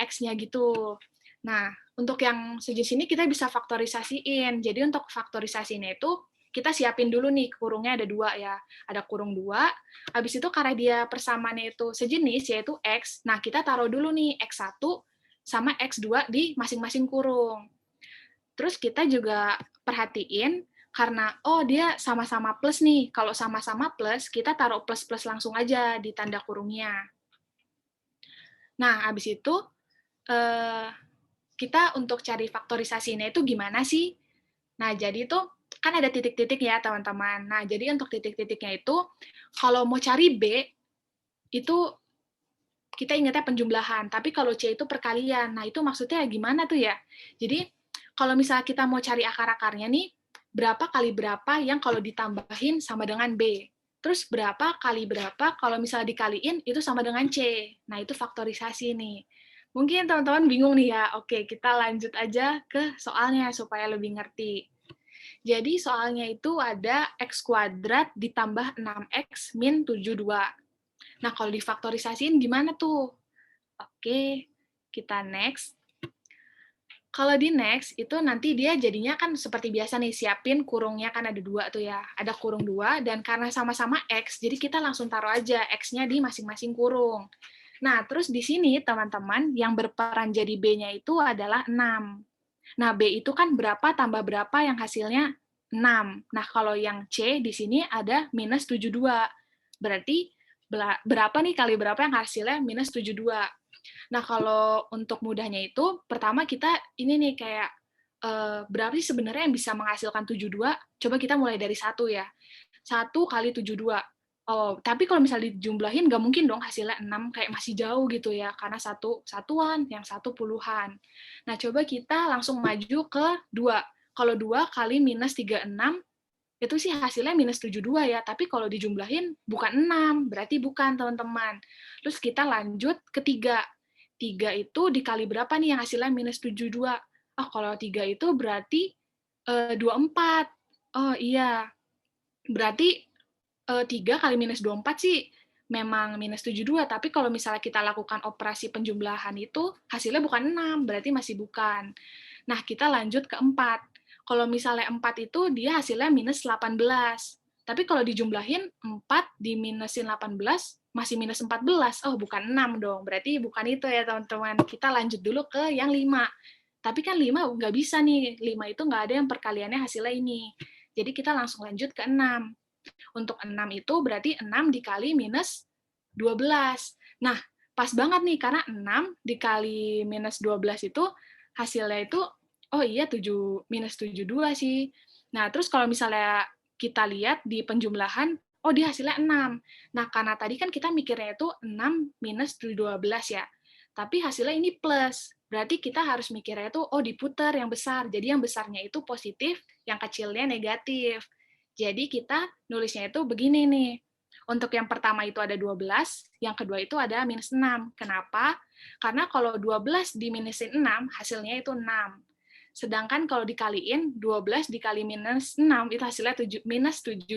X-nya gitu. Nah, untuk yang sejenis ini kita bisa faktorisasiin. Jadi untuk faktorisasinya itu, kita siapin dulu nih, kurungnya ada 2 ya. Ada kurung 2, habis itu karena dia persamaannya itu sejenis, yaitu X, nah kita taruh dulu nih X1 sama X2 di masing-masing kurung. Terus kita juga perhatiin, karena, oh dia sama-sama plus nih, kalau sama-sama plus, kita taruh plus-plus langsung aja di tanda kurungnya. Nah, habis itu, kita untuk cari faktorisasinya itu gimana sih? Nah, jadi itu kan ada titik-titik ya, teman-teman. Nah, jadi untuk titik-titiknya itu, kalau mau cari B, itu kita ingatnya penjumlahan, tapi kalau C itu perkalian. Nah, itu maksudnya gimana tuh ya? Jadi, kalau misalnya kita mau cari akar-akarnya nih, berapa kali berapa yang kalau ditambahin sama dengan B. Terus berapa kali berapa kalau misalnya dikaliin itu sama dengan C. Nah, itu faktorisasi nih. Mungkin teman-teman bingung nih ya. Oke, kita lanjut aja ke soalnya supaya lebih ngerti. Jadi soalnya itu ada X kuadrat ditambah 6X min 72. Nah, kalau difaktorisasiin gimana tuh? Oke, kita next. Kalau di next, itu nanti dia jadinya kan seperti biasa nih, siapin kurungnya kan ada 2 tuh ya. Ada kurung 2, dan karena sama-sama X, jadi kita langsung taruh aja X-nya di masing-masing kurung. Nah, terus di sini, teman-teman, yang berperan jadi B-nya itu adalah 6. Nah, B itu kan berapa tambah berapa yang hasilnya 6. Nah, kalau yang C di sini ada minus 72. Berarti berapa nih kali berapa yang hasilnya minus 72. Nah, kalau untuk mudahnya itu, pertama kita ini nih kayak, berapa sih sebenarnya yang bisa menghasilkan 72? Coba kita mulai dari 1 ya. 1 kali 72. Oh, tapi kalau misalnya dijumlahin, nggak mungkin dong hasilnya 6, kayak masih jauh gitu ya, karena 1 satuan, yang 1 puluhan. Nah, coba kita langsung maju ke 2. Kalau 2 kali minus 36, itu sih hasilnya minus 72 ya, tapi kalau dijumlahin bukan 6, berarti bukan, teman-teman. Terus kita lanjut ke 3. 3 itu dikali berapa nih yang hasilnya minus 72? Oh, kalau 3 itu berarti 24. Oh iya, berarti 3 kali minus 24 sih memang minus 72, tapi kalau misalnya kita lakukan operasi penjumlahan itu hasilnya bukan 6, berarti masih bukan. Nah, kita lanjut ke 4. Kalau misalnya 4 itu dia hasilnya minus 18. Tapi kalau dijumlahin 4 diminusin 18 masih minus 14. Oh, bukan 6 dong. Berarti bukan itu ya, teman-teman. Kita lanjut dulu ke yang 5. Tapi kan 5 nggak bisa nih. 5 itu nggak ada yang perkaliannya hasilnya ini. Jadi kita langsung lanjut ke 6. Untuk 6 itu berarti 6 dikali minus 12. Nah, pas banget nih, karena 6 dikali minus 12 itu hasilnya itu, oh iya, minus 72 sih. Nah, terus kalau misalnya kita lihat di penjumlahan, oh dia hasilnya 6. Nah, karena tadi kan kita mikirnya itu 6 minus 12 ya. Tapi hasilnya ini plus. Berarti kita harus mikirnya itu, oh diputar yang besar. Jadi yang besarnya itu positif, yang kecilnya negatif. Jadi kita nulisnya itu begini nih. Untuk yang pertama itu ada 12, yang kedua itu ada minus 6. Kenapa? Karena kalau 12 diminusin 6, hasilnya itu 6. Sedangkan kalau dikaliin, 12 dikali minus 6, itu hasilnya minus 72.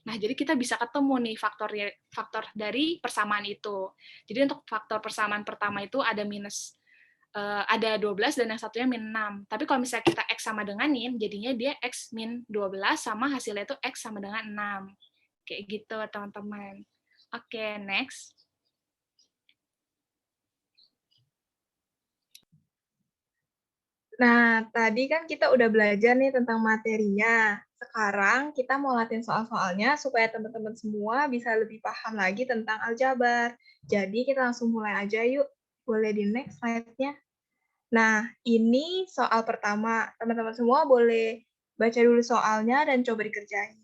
Nah, jadi kita bisa ketemu nih faktor dari persamaan itu. Jadi untuk faktor persamaan pertama itu ada ada 12 dan yang satunya min 6. Tapi kalau misalnya kita X sama dengan nin, jadinya dia X min 12 sama hasilnya itu X sama dengan 6. Kayak gitu, teman-teman. Oke, next. Nah, tadi kan kita udah belajar nih tentang materinya. Sekarang kita mau latihan soal-soalnya supaya teman-teman semua bisa lebih paham lagi tentang aljabar. Jadi kita langsung mulai aja yuk. Boleh di next slide-nya. Nah, ini soal pertama. Teman-teman semua boleh baca dulu soalnya dan coba dikerjain.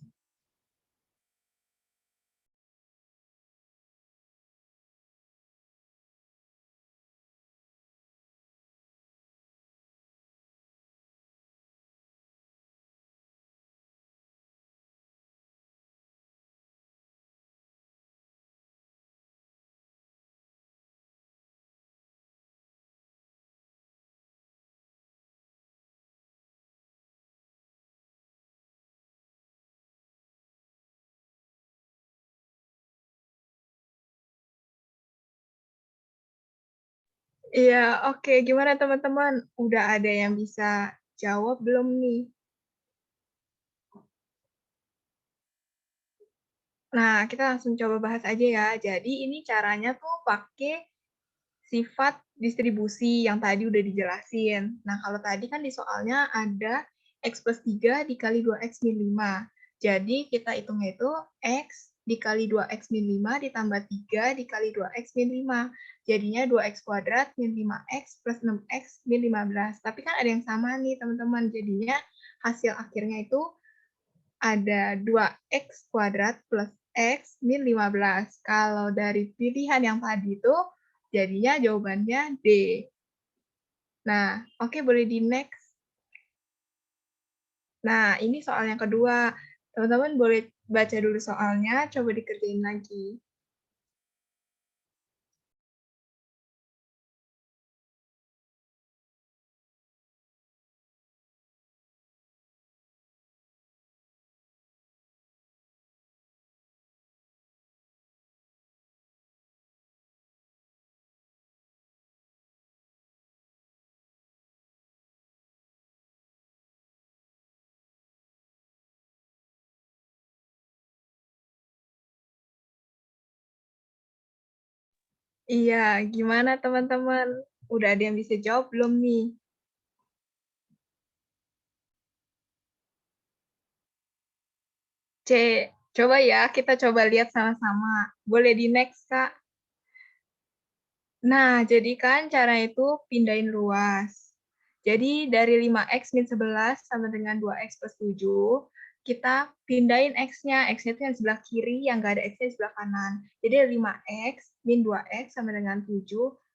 Iya, oke. Gimana teman-teman? Udah ada yang bisa jawab belum nih? Nah, kita langsung coba bahas aja ya. Jadi ini caranya tuh pakai sifat distribusi yang tadi udah dijelasin. Nah, kalau tadi kan di soalnya ada X plus 3 dikali 2X min 5. Jadi kita hitungnya itu X dikali 2X min 5 ditambah 3 dikali 2X min 5. Jadinya 2X kuadrat min 5X plus 6X min 15. Tapi kan ada yang sama nih teman-teman. Jadinya hasil akhirnya itu ada 2X kuadrat plus X min 15. Kalau dari pilihan yang tadi itu, jadinya jawabannya D. Nah, oke, boleh di next. Nah, ini soal yang kedua. Teman-teman boleh baca dulu soalnya, coba dikerjain lagi. Iya, gimana teman-teman? Udah ada yang bisa jawab belum nih? C, coba ya, kita coba lihat sama-sama. Boleh di next, Kak? Nah, jadi kan cara itu pindahin ruas. Jadi dari 5X min 11 sama dengan 2X plus 7, kita pindahin X-nya. X-nya itu yang sebelah kiri, yang nggak ada X-nya di sebelah kanan. Jadi 5X min 2X sama dengan 7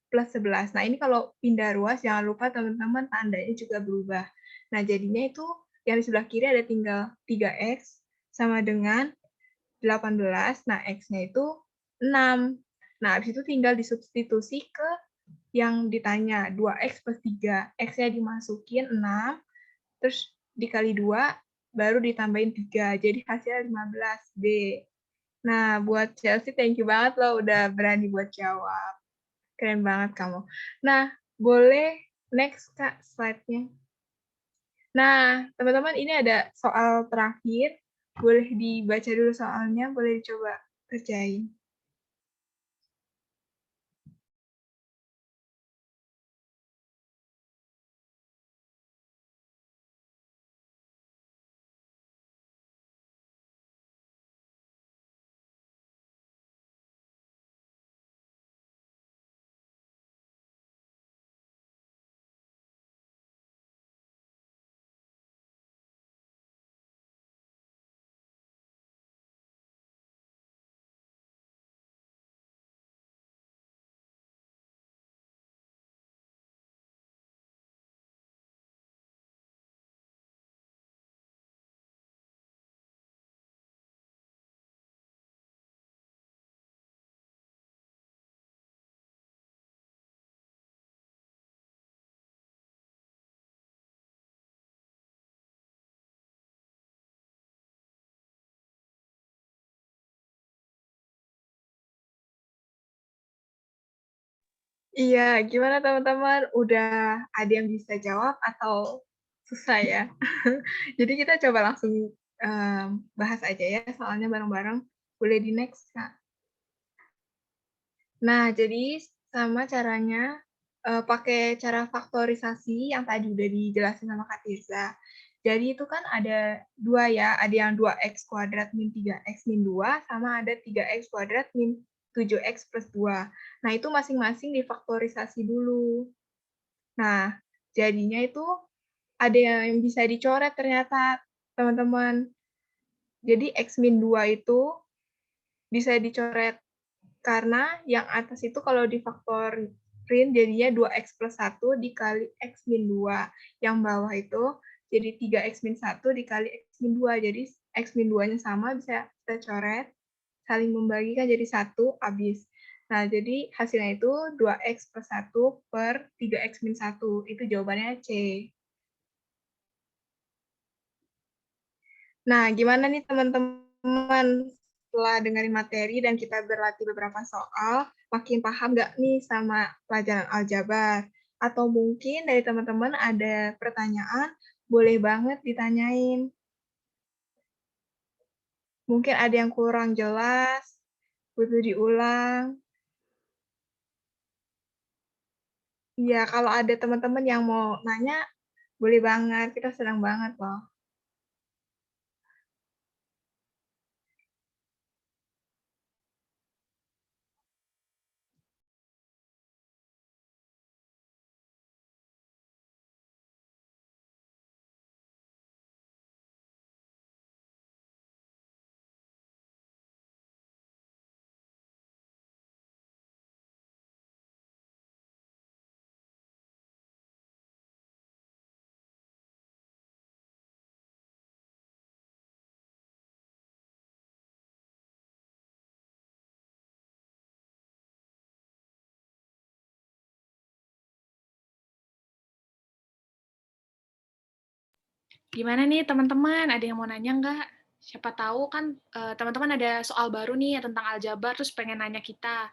plus 11. Nah, ini kalau pindah ruas, jangan lupa teman-teman tandanya juga berubah. Nah, jadinya itu yang di sebelah kiri ada tinggal 3X sama dengan 18. Nah, X-nya itu 6. Nah, habis itu tinggal disubstitusi ke yang ditanya, 2X plus 3. X-nya dimasukin 6, terus dikali 2, baru ditambahin 3. Jadi hasilnya 15. D. Nah, buat Chelsea, thank you banget loh udah berani buat jawab. Keren banget kamu. Nah, boleh next, Kak, slide-nya. Nah, teman-teman, ini ada soal terakhir. Boleh dibaca dulu soalnya, boleh dicoba kerjain. Iya, gimana teman-teman? Udah ada yang bisa jawab atau susah ya? Jadi kita coba langsung bahas aja ya, soalnya bareng-bareng. Boleh di next, Kak. Nah, jadi sama caranya pakai cara faktorisasi yang tadi udah dijelasin sama Kak Tirza. Jadi itu kan ada dua ya, ada yang 2x kuadrat min 3x min 2, sama ada 3x kuadrat min 7x plus 2. Nah, itu masing-masing difaktorisasi dulu. Nah, jadinya itu ada yang bisa dicoret ternyata, teman-teman. Jadi x min 2 itu bisa dicoret karena yang atas itu kalau difaktorin jadinya 2x plus 1 dikali x min 2. Yang bawah itu jadi 3x min 1 dikali x min 2. Jadi x min 2-nya sama, bisa kita coret. Saling membagikan jadi 1, habis. Nah, jadi hasilnya itu 2x plus 1 per 3x min 1. Itu jawabannya C. Nah, gimana nih teman-teman setelah dengerin materi dan kita berlatih beberapa soal, makin paham nggak nih sama pelajaran aljabar? Atau mungkin dari teman-teman ada pertanyaan, boleh banget ditanyain. Mungkin ada yang kurang jelas, butuh diulang. Iya, kalau ada teman-teman yang mau nanya, boleh banget, kita senang banget loh. Gimana nih teman-teman? Ada yang mau nanya nggak? Siapa tahu kan teman-teman ada soal baru nih tentang aljabar, terus pengen nanya kita.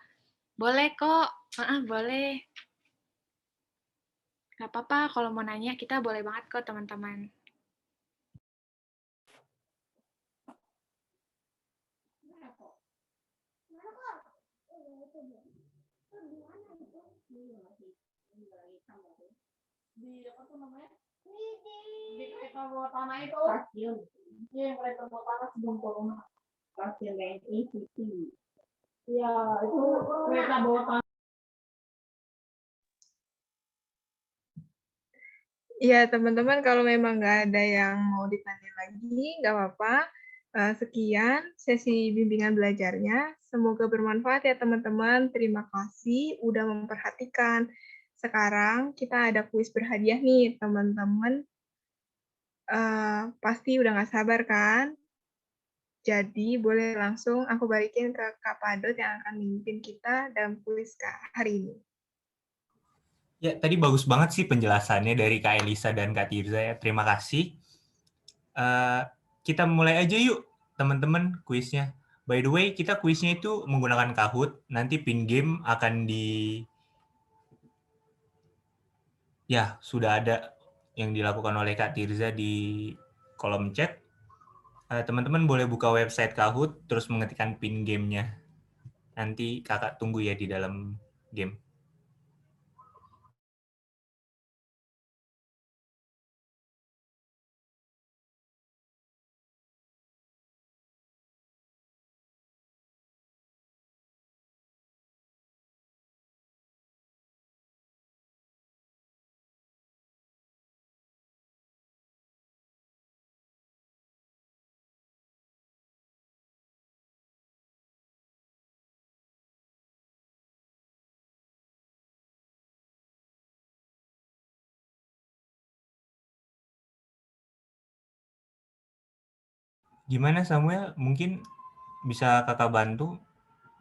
Boleh kok, boleh. Nggak apa-apa, kalau mau nanya kita boleh banget kok teman-teman. Di apa tuh namanya? Di kereta bawah tanah itu. Stasiun. Iya, yang kereta bawah tanah sebelum corona. Stasiun WNI City. Iya, itu kereta bawah tanah. Iya, teman-teman, kalau memang nggak ada yang mau ditanya lagi, nggak apa-apa. Sekian sesi bimbingan belajarnya. Semoga bermanfaat ya, teman-teman. Terima kasih udah memperhatikan. Sekarang kita ada kuis berhadiah nih, teman-teman. Pasti udah nggak sabar kan? Jadi boleh langsung aku balikin ke Kak Padot yang akan memimpin kita dalam kuis hari ini. Ya, tadi bagus banget sih penjelasannya dari Kak Elisa dan Kak Tirza ya. Terima kasih. Kita mulai aja yuk, teman-teman, kuisnya. By the way, kita kuisnya itu menggunakan Kahoot. Nanti pin game akan ya, sudah ada yang dilakukan oleh Kak Tirza di kolom chat. Teman-teman boleh buka website Kahoot, terus mengetikkan pin gamenya. Nanti kakak tunggu ya di dalam game. Gimana Samuel? Mungkin bisa kakak bantu?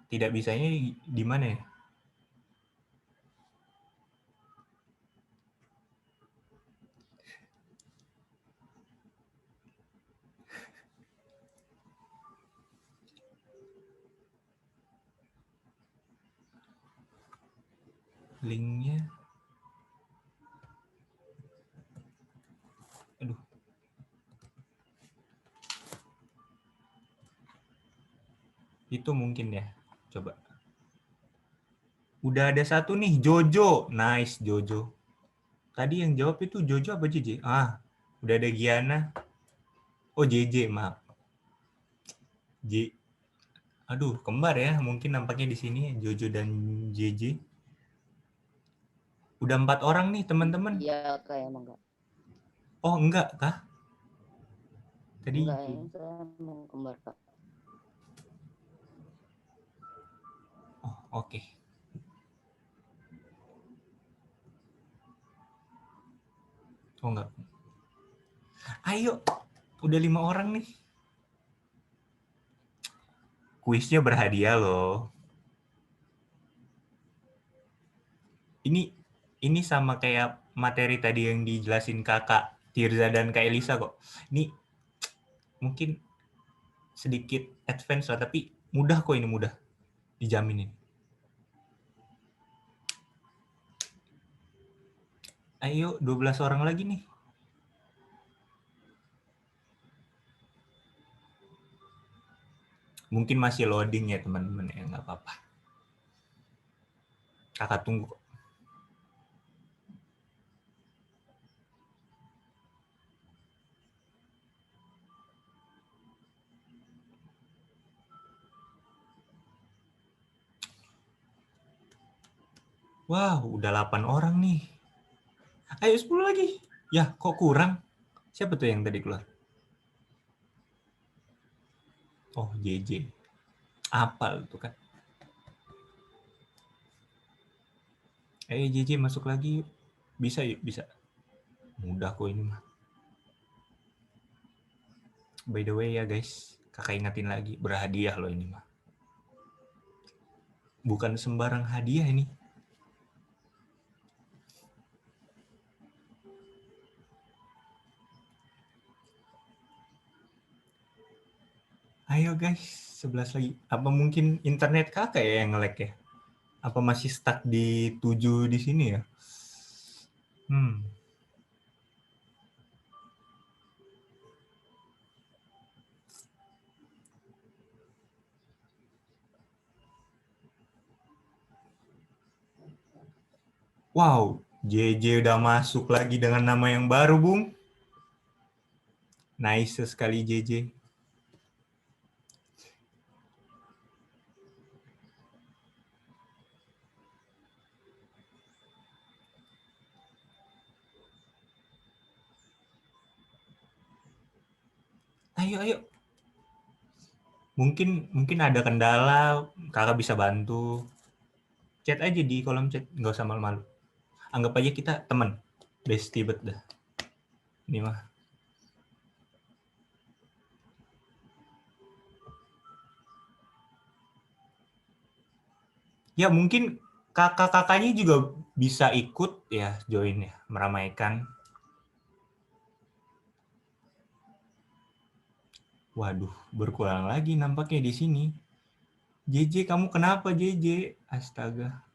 Tidak bisanya di mana ya? linknya. Aduh. Itu mungkin ya. Coba. Udah ada satu nih, Jojo. Nice, Jojo. Tadi yang jawab itu Jojo apa JJ? Udah ada Giana. Oh, JJ, maaf. Aduh, kembar ya. Mungkin nampaknya di sini Jojo dan JJ. Udah 4 orang nih, teman-teman. Iya, Kak, emang Kak. Oh, enggak, kah? Tadi Enggak, saya mau kembar, Kak. Oh, oke. Oh, enggak. Ayo, udah 5 orang nih. Kuisnya berhadiah loh. Ini sama kayak materi tadi yang dijelasin Kakak Tirza dan Kak Elisa kok. Ini mungkin sedikit advance lah, tapi mudah kok, ini mudah. Dijamin ini. Ayo, 12 orang lagi nih. Mungkin masih loading ya teman-teman ya, nggak apa-apa. Kakak tunggu kok. Wow, udah 8 orang nih. Ayo 10 lagi. Ya, kok kurang? Siapa tuh yang tadi keluar? Oh, JJ. Apal tuh kan. Ayo JJ masuk lagi yuk. Bisa yuk, bisa. Mudah kok ini mah. By the way ya guys, kakak ingatin lagi, berhadiah loh ini mah. Bukan sembarang hadiah ini. Ayo guys, 11 lagi. Apa mungkin internet kakak ya yang nge-lag ya? Apa masih stuck di 7 di sini ya? Wow, JJ udah masuk lagi dengan nama yang baru, Bung. Nice sekali JJ. Ayo, ayo. Mungkin ada kendala, kakak bisa bantu. Chat aja di kolom chat, nggak usah malu-malu. Anggap aja kita teman. Bestie bet dah. Ini mah. Ya mungkin kakak-kakaknya juga bisa ikut ya, join ya, meramaikan. Waduh, berkurang lagi nampaknya di sini. JJ, kamu kenapa JJ? Astaga.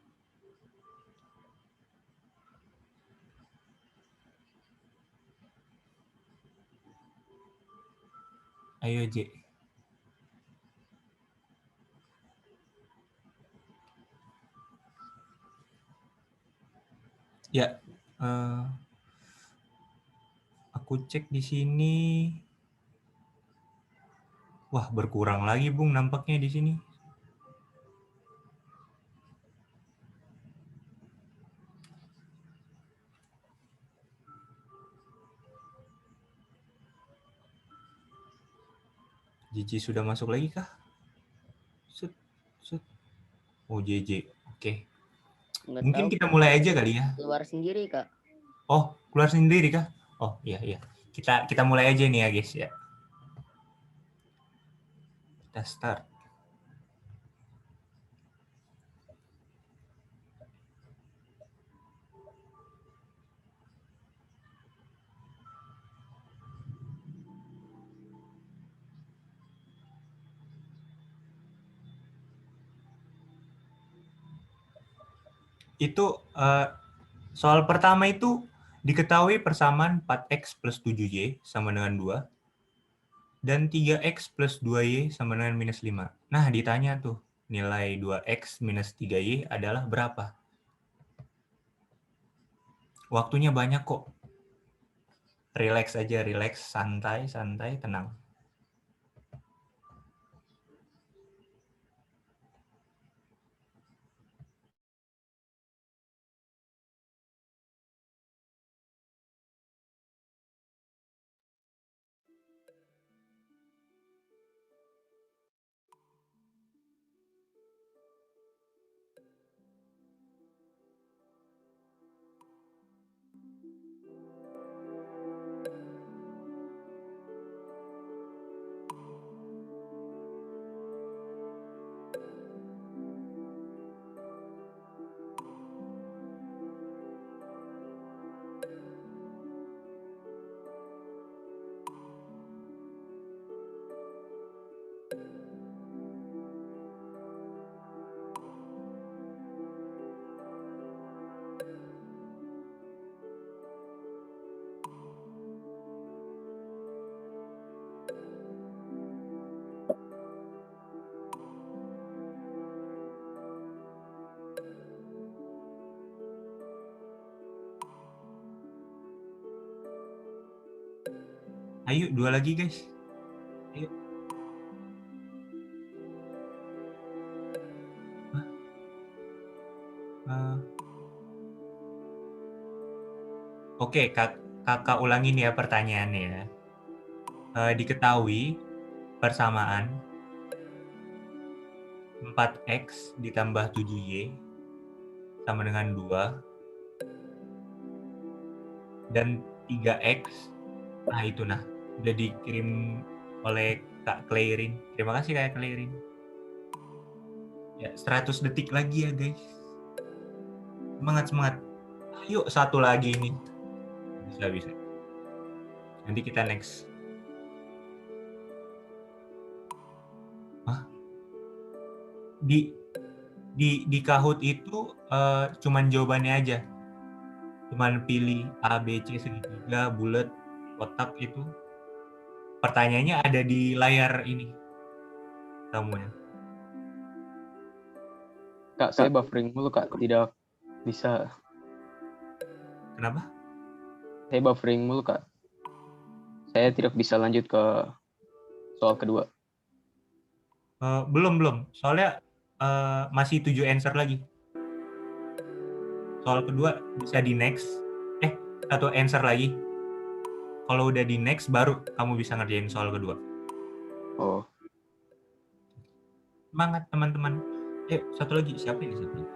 Ayo J. Ya, aku cek di sini. Wah, berkurang lagi Bung nampaknya di sini. JJ sudah masuk lagi kah? Set. Oh, JJ. Oke. Nggak Mungkin tahu, kita mulai aja kali ya. keluar sendiri, Kak. Oh, keluar sendiri kah? Oh, iya. Kita mulai aja nih ya, guys ya. Kita start. Itu soal pertama itu diketahui persamaan 4x plus 7y sama dengan 2 dan 3x plus 2y sama dengan minus 5. Nah, ditanya tuh, nilai 2x minus 3y adalah berapa? Waktunya banyak kok. Relax aja, relax, santai, santai, tenang. Ayo, 2 lagi guys. Ayo. Oke, kakak ulangin ya pertanyaannya. Diketahui persamaan 4x ditambah 7y sama dengan 2 dan 3x. Nah itu udah dikirim oleh Kak Clairin. Terima kasih Kak Clairin. Ya, 100 detik lagi ya guys. Semangat. Ayo, 1 lagi ini. Bisa. Nanti kita next. Hah? Di Kahoot itu cuman jawabannya aja. Cuman pilih A, B, C, segitiga, bulat, kotak itu. Pertanyaannya ada di layar ini. Kamunya. Kak, saya buffering mulu, Kak. Tidak bisa. Kenapa? Saya buffering mulu, Kak. Saya tidak bisa lanjut ke soal kedua. Belum. Soalnya masih 7 answer lagi. Soal kedua bisa di next. 1 answer lagi. Kalau udah di next, baru kamu bisa ngerjain soal kedua. Oh. Semangat, teman-teman. 1 lagi. Siapa ini? Satu lagi.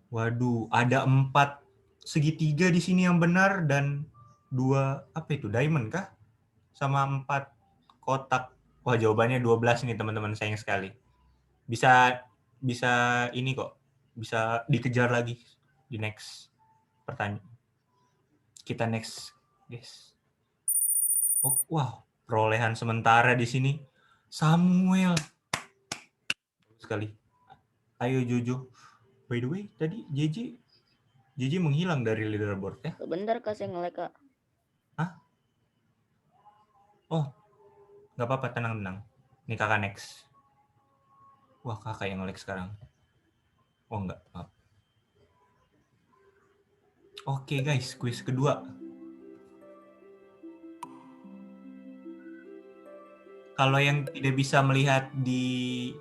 Waduh, ada 4 segitiga di sini yang benar dan 2 apa itu, diamond kah? Sama 4 kotak. Wah, jawabannya 12 nih teman-teman, sayang sekali. Bisa ini kok. Bisa dikejar lagi di next pertanyaan. Kita next, guys. Oh, wow, perolehan sementara di sini Samuel. Sekali. Ayo Jojo. By the way, tadi JJ menghilang dari leaderboard ya? Bentar Kak, saya nge-lag Kak. Hah? Oh, nggak apa-apa, tenang. Ini kakak next. Wah, kakak yang nge-lag sekarang. Oh, enggak, maaf. Oke guys, kuis kedua. Kalau yang tidak bisa melihat di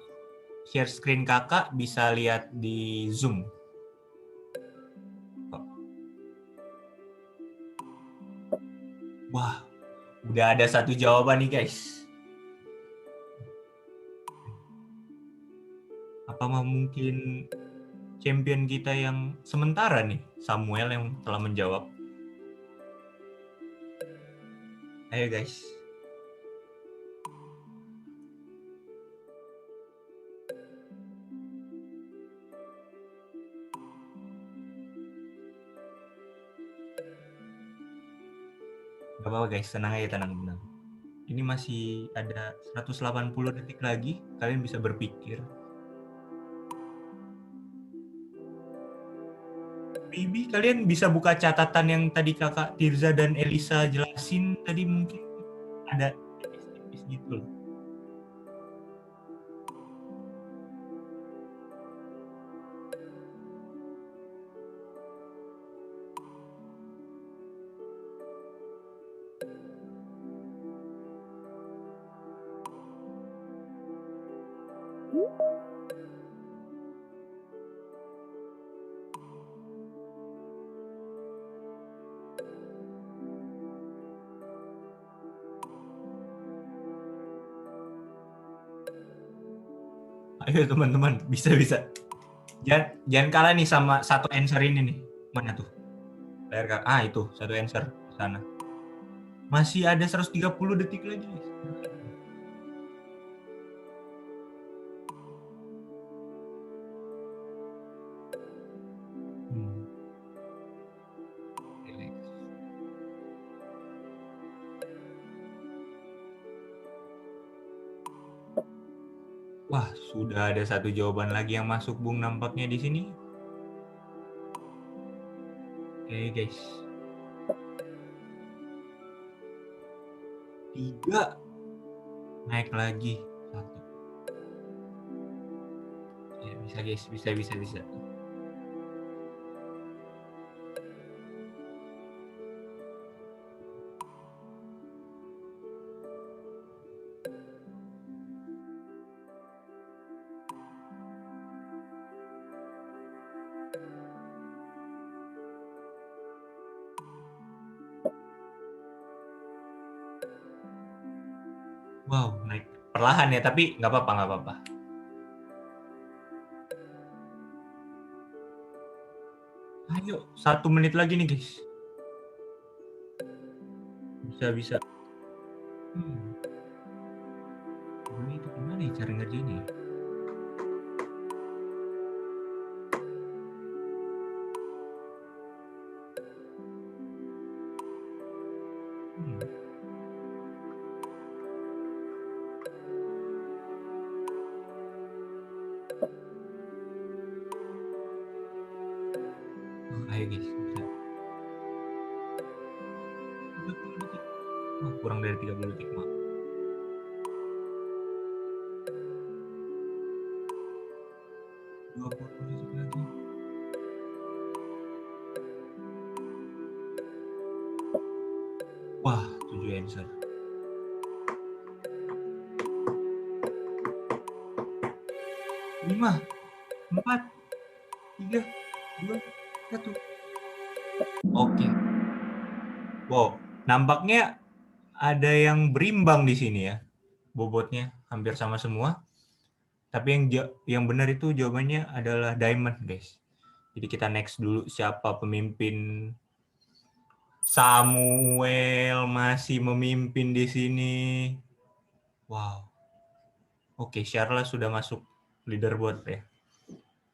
share screen kakak, bisa lihat di Zoom. Wah, udah ada 1 jawaban nih guys. Apa mungkin champion kita yang sementara nih, Samuel yang telah menjawab? Ayo guys. Gak apa-apa guys, tenang aja, tenang. Ini masih ada 180 detik lagi, kalian bisa berpikir. Bibi, kalian bisa buka catatan yang tadi kakak Tirza dan Elisa jelasin tadi, mungkin ada tipis-tipis gitu loh. Ayo teman-teman, bisa. Jangan kalah nih sama satu answer ini nih. Mana tuh? Layar kakak. Ah, itu satu answer di sana. Masih ada 130 detik lagi. Relax. Wah, sudah ada satu jawaban lagi yang masuk, Bung, nampaknya di sini. Oke, guys. 3. Naik lagi. 1. Ya, bisa, guys. Bisa. Wow, naik perlahan ya, tapi nggak apa-apa. Ayo, 1 menit lagi nih, guys. Bisa. Ini itu gimana ya cara ngerjainnya ya? Ayo guys, bisa. 30 detik. Oh, kurang dari 30 detik, maaf. Detik lagi. Wah, 7 answer. 5, 4, 3, 2, 1. Oke. Wow, nampaknya ada yang berimbang di sini ya. Bobotnya hampir sama semua. Tapi yang benar itu jawabannya adalah diamond, guys. Jadi kita next dulu, siapa pemimpin. Samuel masih memimpin di sini. Wow. Oke, Sharla sudah masuk leaderboard ya.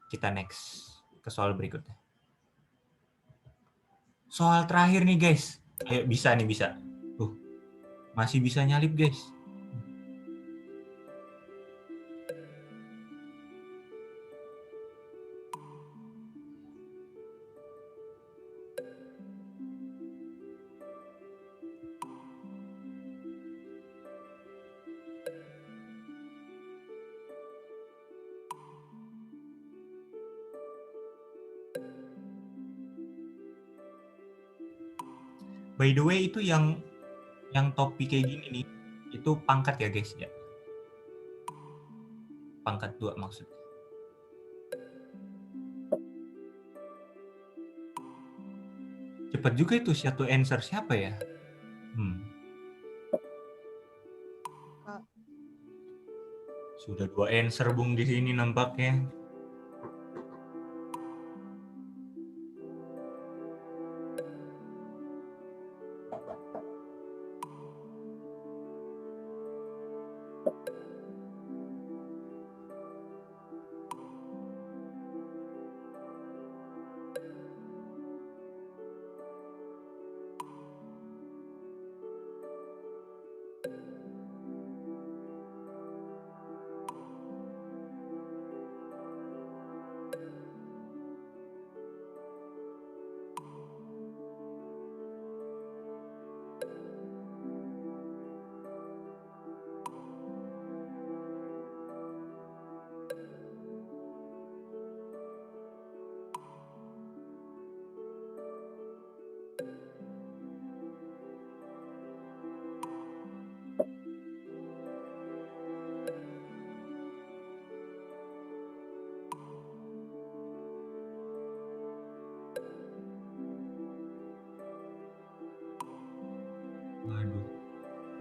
Kita next ke soal berikutnya. Soal terakhir nih, guys. Ayo, bisa. Masih bisa nyalip, guys. By the way, itu yang topi kayak gini nih, itu pangkat ya, guys ya. Pangkat 2 maksudnya. Cepat juga itu, satu answer siapa ya? Sudah 2 answer, Bung, di sini nampaknya.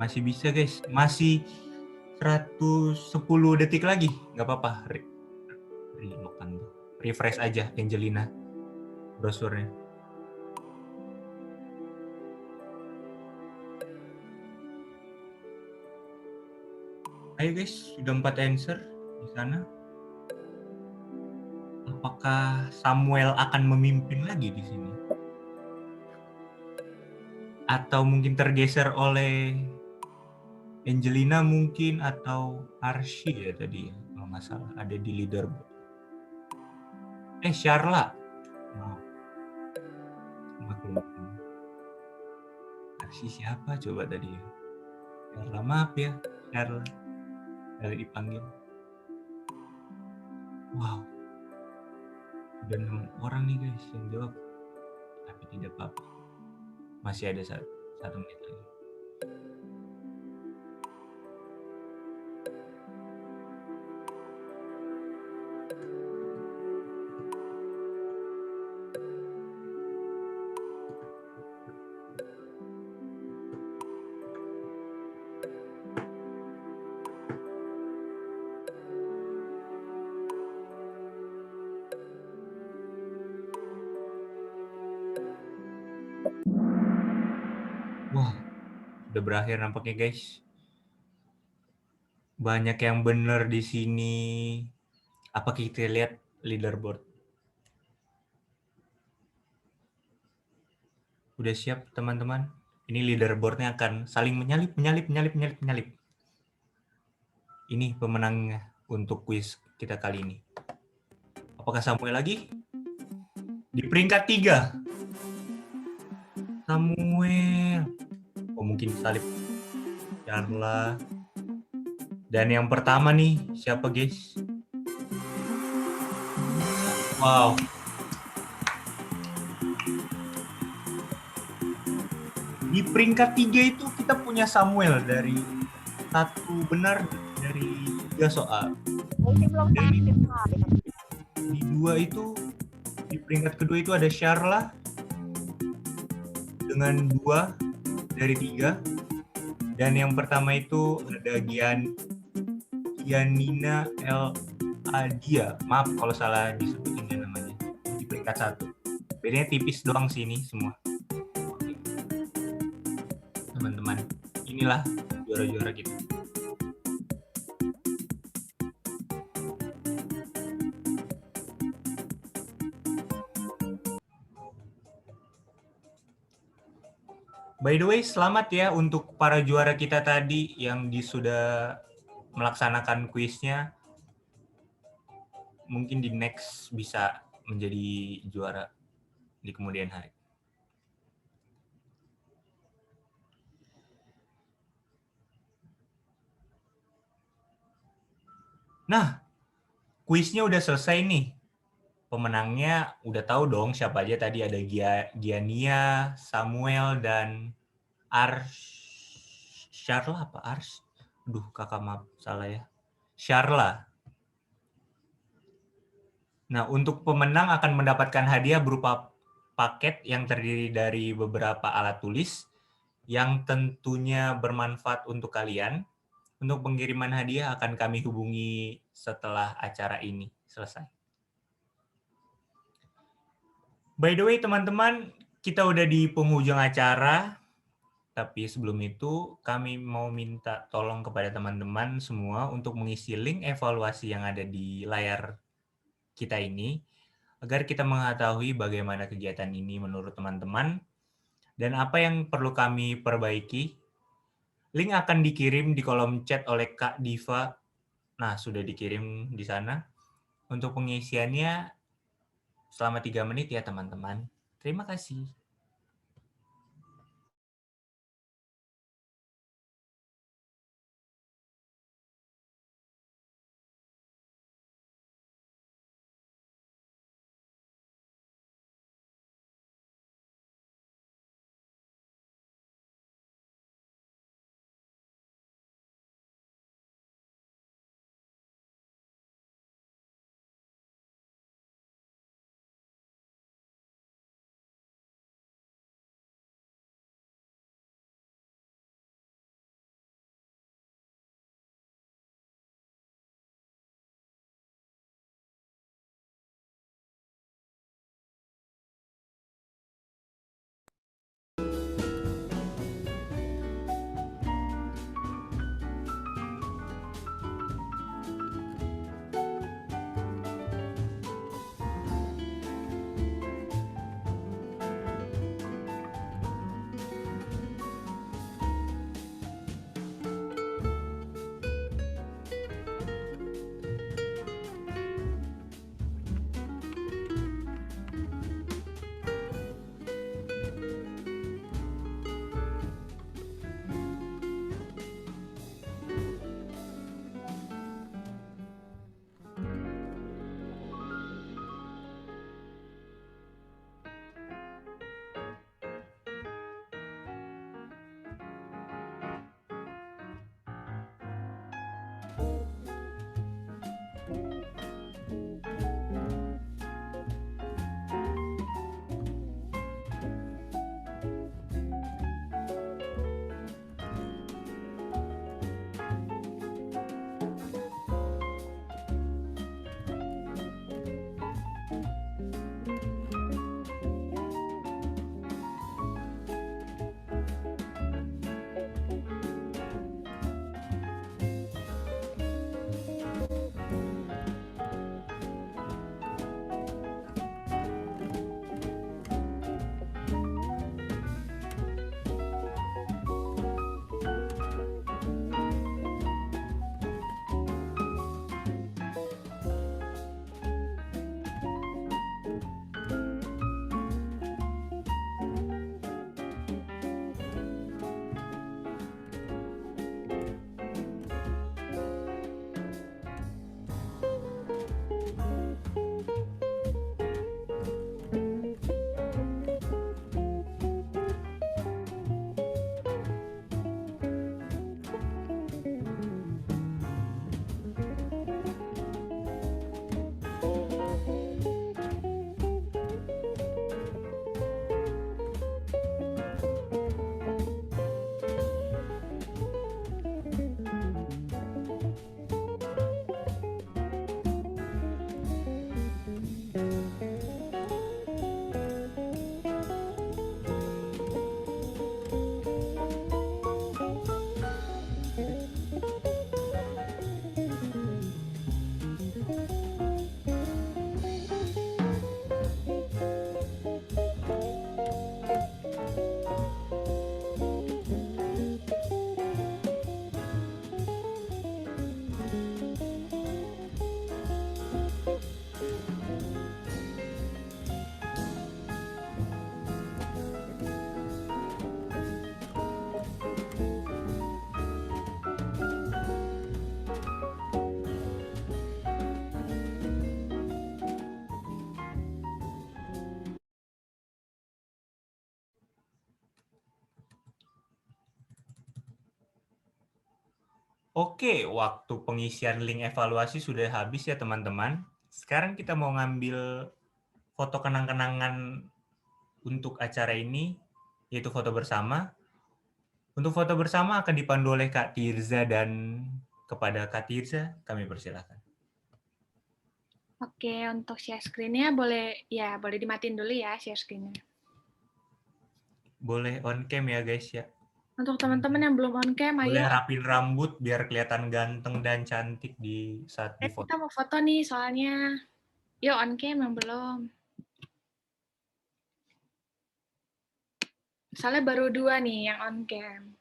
Masih bisa guys, masih 110 detik lagi, nggak apa-apa. Refresh aja Angelina brosurnya. Ayo guys, sudah 4 answer di sana. Apakah Samuel akan memimpin lagi di sini? Atau mungkin tergeser oleh Angelina mungkin, atau Arsy ya tadi ya, kalau nggak salah ada di leaderboard. Sharla. Arsy siapa coba tadi ya? Sharla, maaf ya, Sharla. Dari dipanggil. Wow. Udah 6 orang nih guys yang jawab. Tapi tidak apa-apa. Masih ada 1 menit lagi. Wah, udah berakhir nampaknya guys. Banyak yang benar di sini. Apa kita lihat leaderboard? Udah siap teman-teman? Ini leaderboardnya akan saling menyalip. Ini pemenangnya untuk kuis kita kali ini. Apakah Samuel lagi? Di peringkat 3. Samuel. Oh, mungkin salib Carla. Dan yang pertama nih, siapa guys? Wow. Di peringkat 3 itu kita punya Samuel dari 1 benar dari 3 soal. Di 2 itu, di peringkat kedua itu ada Sharla dengan 2 dari 3. Dan yang pertama itu ada Gianina El Adia. Maaf kalau salah disebutin namanya. Di peringkat 1. Bedanya tipis doang sini semua. Teman-teman, inilah juara-juara kita. By the way, selamat ya untuk para juara kita tadi yang sudah melaksanakan kuisnya. Mungkin di next bisa menjadi juara di kemudian hari. Nah, kuisnya udah selesai nih. Pemenangnya udah tahu dong siapa aja tadi, ada Giania, Samuel, dan Sharla apa Ars? Duh, kakak maaf salah ya. Sharla. Nah, untuk pemenang akan mendapatkan hadiah berupa paket yang terdiri dari beberapa alat tulis yang tentunya bermanfaat untuk kalian. Untuk pengiriman hadiah akan kami hubungi setelah acara ini selesai. By the way, teman-teman, kita udah di penghujung acara. Tapi sebelum itu, kami mau minta tolong kepada teman-teman semua untuk mengisi link evaluasi yang ada di layar kita ini, agar kita mengetahui bagaimana kegiatan ini menurut teman-teman, dan apa yang perlu kami perbaiki. Link akan dikirim di kolom chat oleh Kak Diva. Nah, sudah dikirim di sana. Untuk pengisiannya, selama 3 menit ya teman-teman. Terima kasih. Oke, waktu pengisian link evaluasi sudah habis ya teman-teman. Sekarang kita mau ngambil foto kenang-kenangan untuk acara ini, yaitu foto bersama. Untuk foto bersama akan dipandu oleh Kak Tirza, dan kepada Kak Tirza kami persilakan. Oke, untuk share screen-nya boleh dimatiin dulu ya share screen-nya. Boleh on cam ya guys ya. Untuk teman-teman yang belum on cam, Boleh ayo. rapin rambut biar kelihatan ganteng dan cantik di saat di foto. Kita mau foto nih soalnya. Yuk on cam yang belum. Soalnya baru 2 nih yang on cam.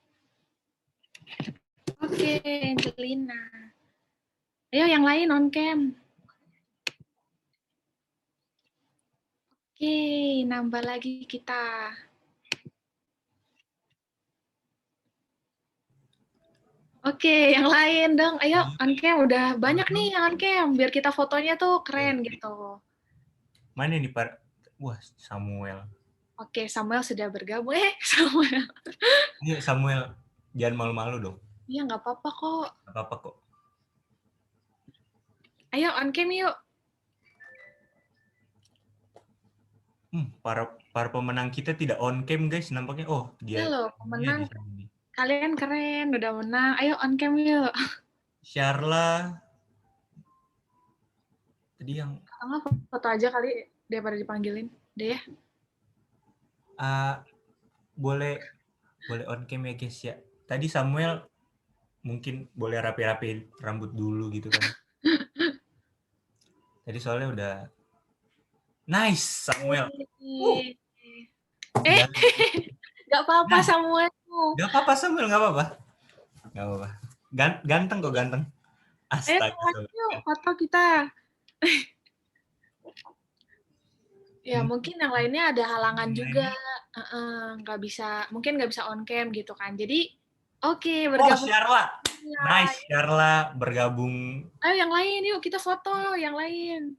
Oke, Angelina. Ayo yang lain on cam. Oke, nambah lagi kita. Oke, yang lain dong. Ayo on cam, udah banyak nih yang on cam. Biar kita fotonya tuh keren gitu. Mana nih Pak? Wah, Samuel. Oke, Samuel sudah bergabung. Samuel. Iya, Samuel. Jangan malu-malu dong. Iya, nggak apa-apa kok. Nggak apa-apa kok. Ayo on cam yuk. Para pemenang kita tidak on cam guys, nampaknya. Oh, dia. Iya loh, pemenang. Di sini. Kalian keren, udah menang. Ayo on cam yuk. Syarla. Tadi yang Foto aja kali daripada dipanggilin. Deh ya. Boleh on cam ya guys ya. Tadi Samuel mungkin boleh rapi-rapi rambut dulu gitu kan. Tadi soalnya udah nice Samuel. Gak apa-apa Samuel. Gak apa-apa Samuel, gak apa-apa. Gak apa-apa. Ganteng kok, ganteng. Astaga. Yuk, foto kita. Ya mungkin yang lainnya ada halangan juga. Mungkin nggak bisa on cam gitu kan. Jadi oke, bergabung. Oh, Syarla. Nice, Syarla bergabung. Ayo yang lain yuk, kita foto yang lain.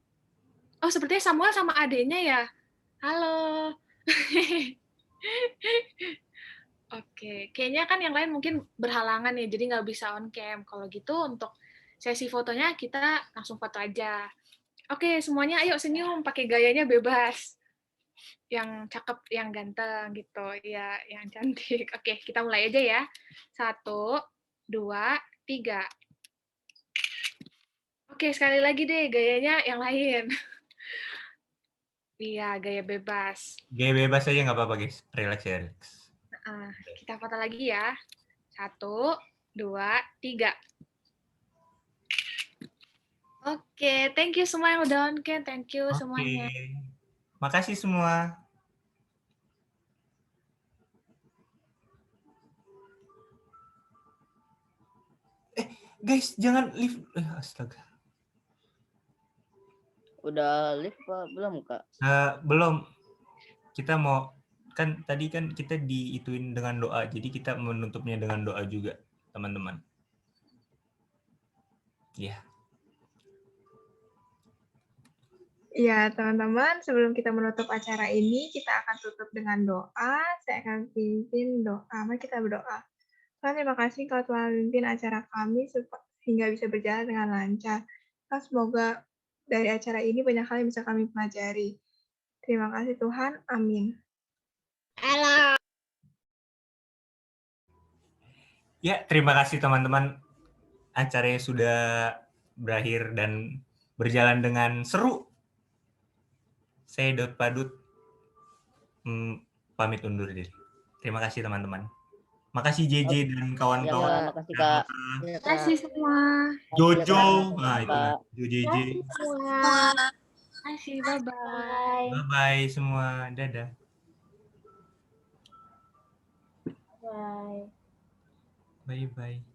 Oh, sepertinya Samuel sama adiknya ya. Halo. Oke, kayaknya kan yang lain mungkin berhalangan ya, jadi nggak bisa on cam. Kalau gitu untuk sesi fotonya kita langsung foto aja. Oke, semuanya ayo senyum, pakai gayanya bebas. Yang cakep, yang ganteng gitu, ya, yang cantik. Oke, kita mulai aja ya. 1, 2, 3. Oke, sekali lagi deh gayanya yang lain. Iya, gaya bebas. Gaya bebas aja nggak apa-apa guys. Relax ya, relax. Kita foto lagi ya. 1, 2, 3. Oke, thank you semua yang udah on cam. Thank you Oke. semuanya. Makasih semua. Guys, jangan leave. Astaga. Udah live Pak? Belum Kak? Belum. Kita mau kan tadi kan kita diituin dengan doa. Jadi kita menutupnya dengan doa juga, teman-teman. Ya. Ya, teman-teman, sebelum kita menutup acara ini, kita akan tutup dengan doa. Saya akan pimpin doa. Mari kita berdoa. Tuhan, terima kasih Kau telah memimpin acara kami sehingga bisa berjalan dengan lancar. Tuhan, semoga dari acara ini banyak hal yang bisa kami pelajari. Terima kasih Tuhan. Amin. Ya, terima kasih teman-teman. Acaranya sudah berakhir dan berjalan dengan seru. Saya Daud Padut pamit undur diri. Terima kasih teman-teman. Makasih JJ dan kawan-kawan. Makasih Kak. Terima kasih semua. Jojo, nah itu lah, JJ. Terima kasih, bye-bye. Bye-bye semua, dadah. Bye. Bye-bye.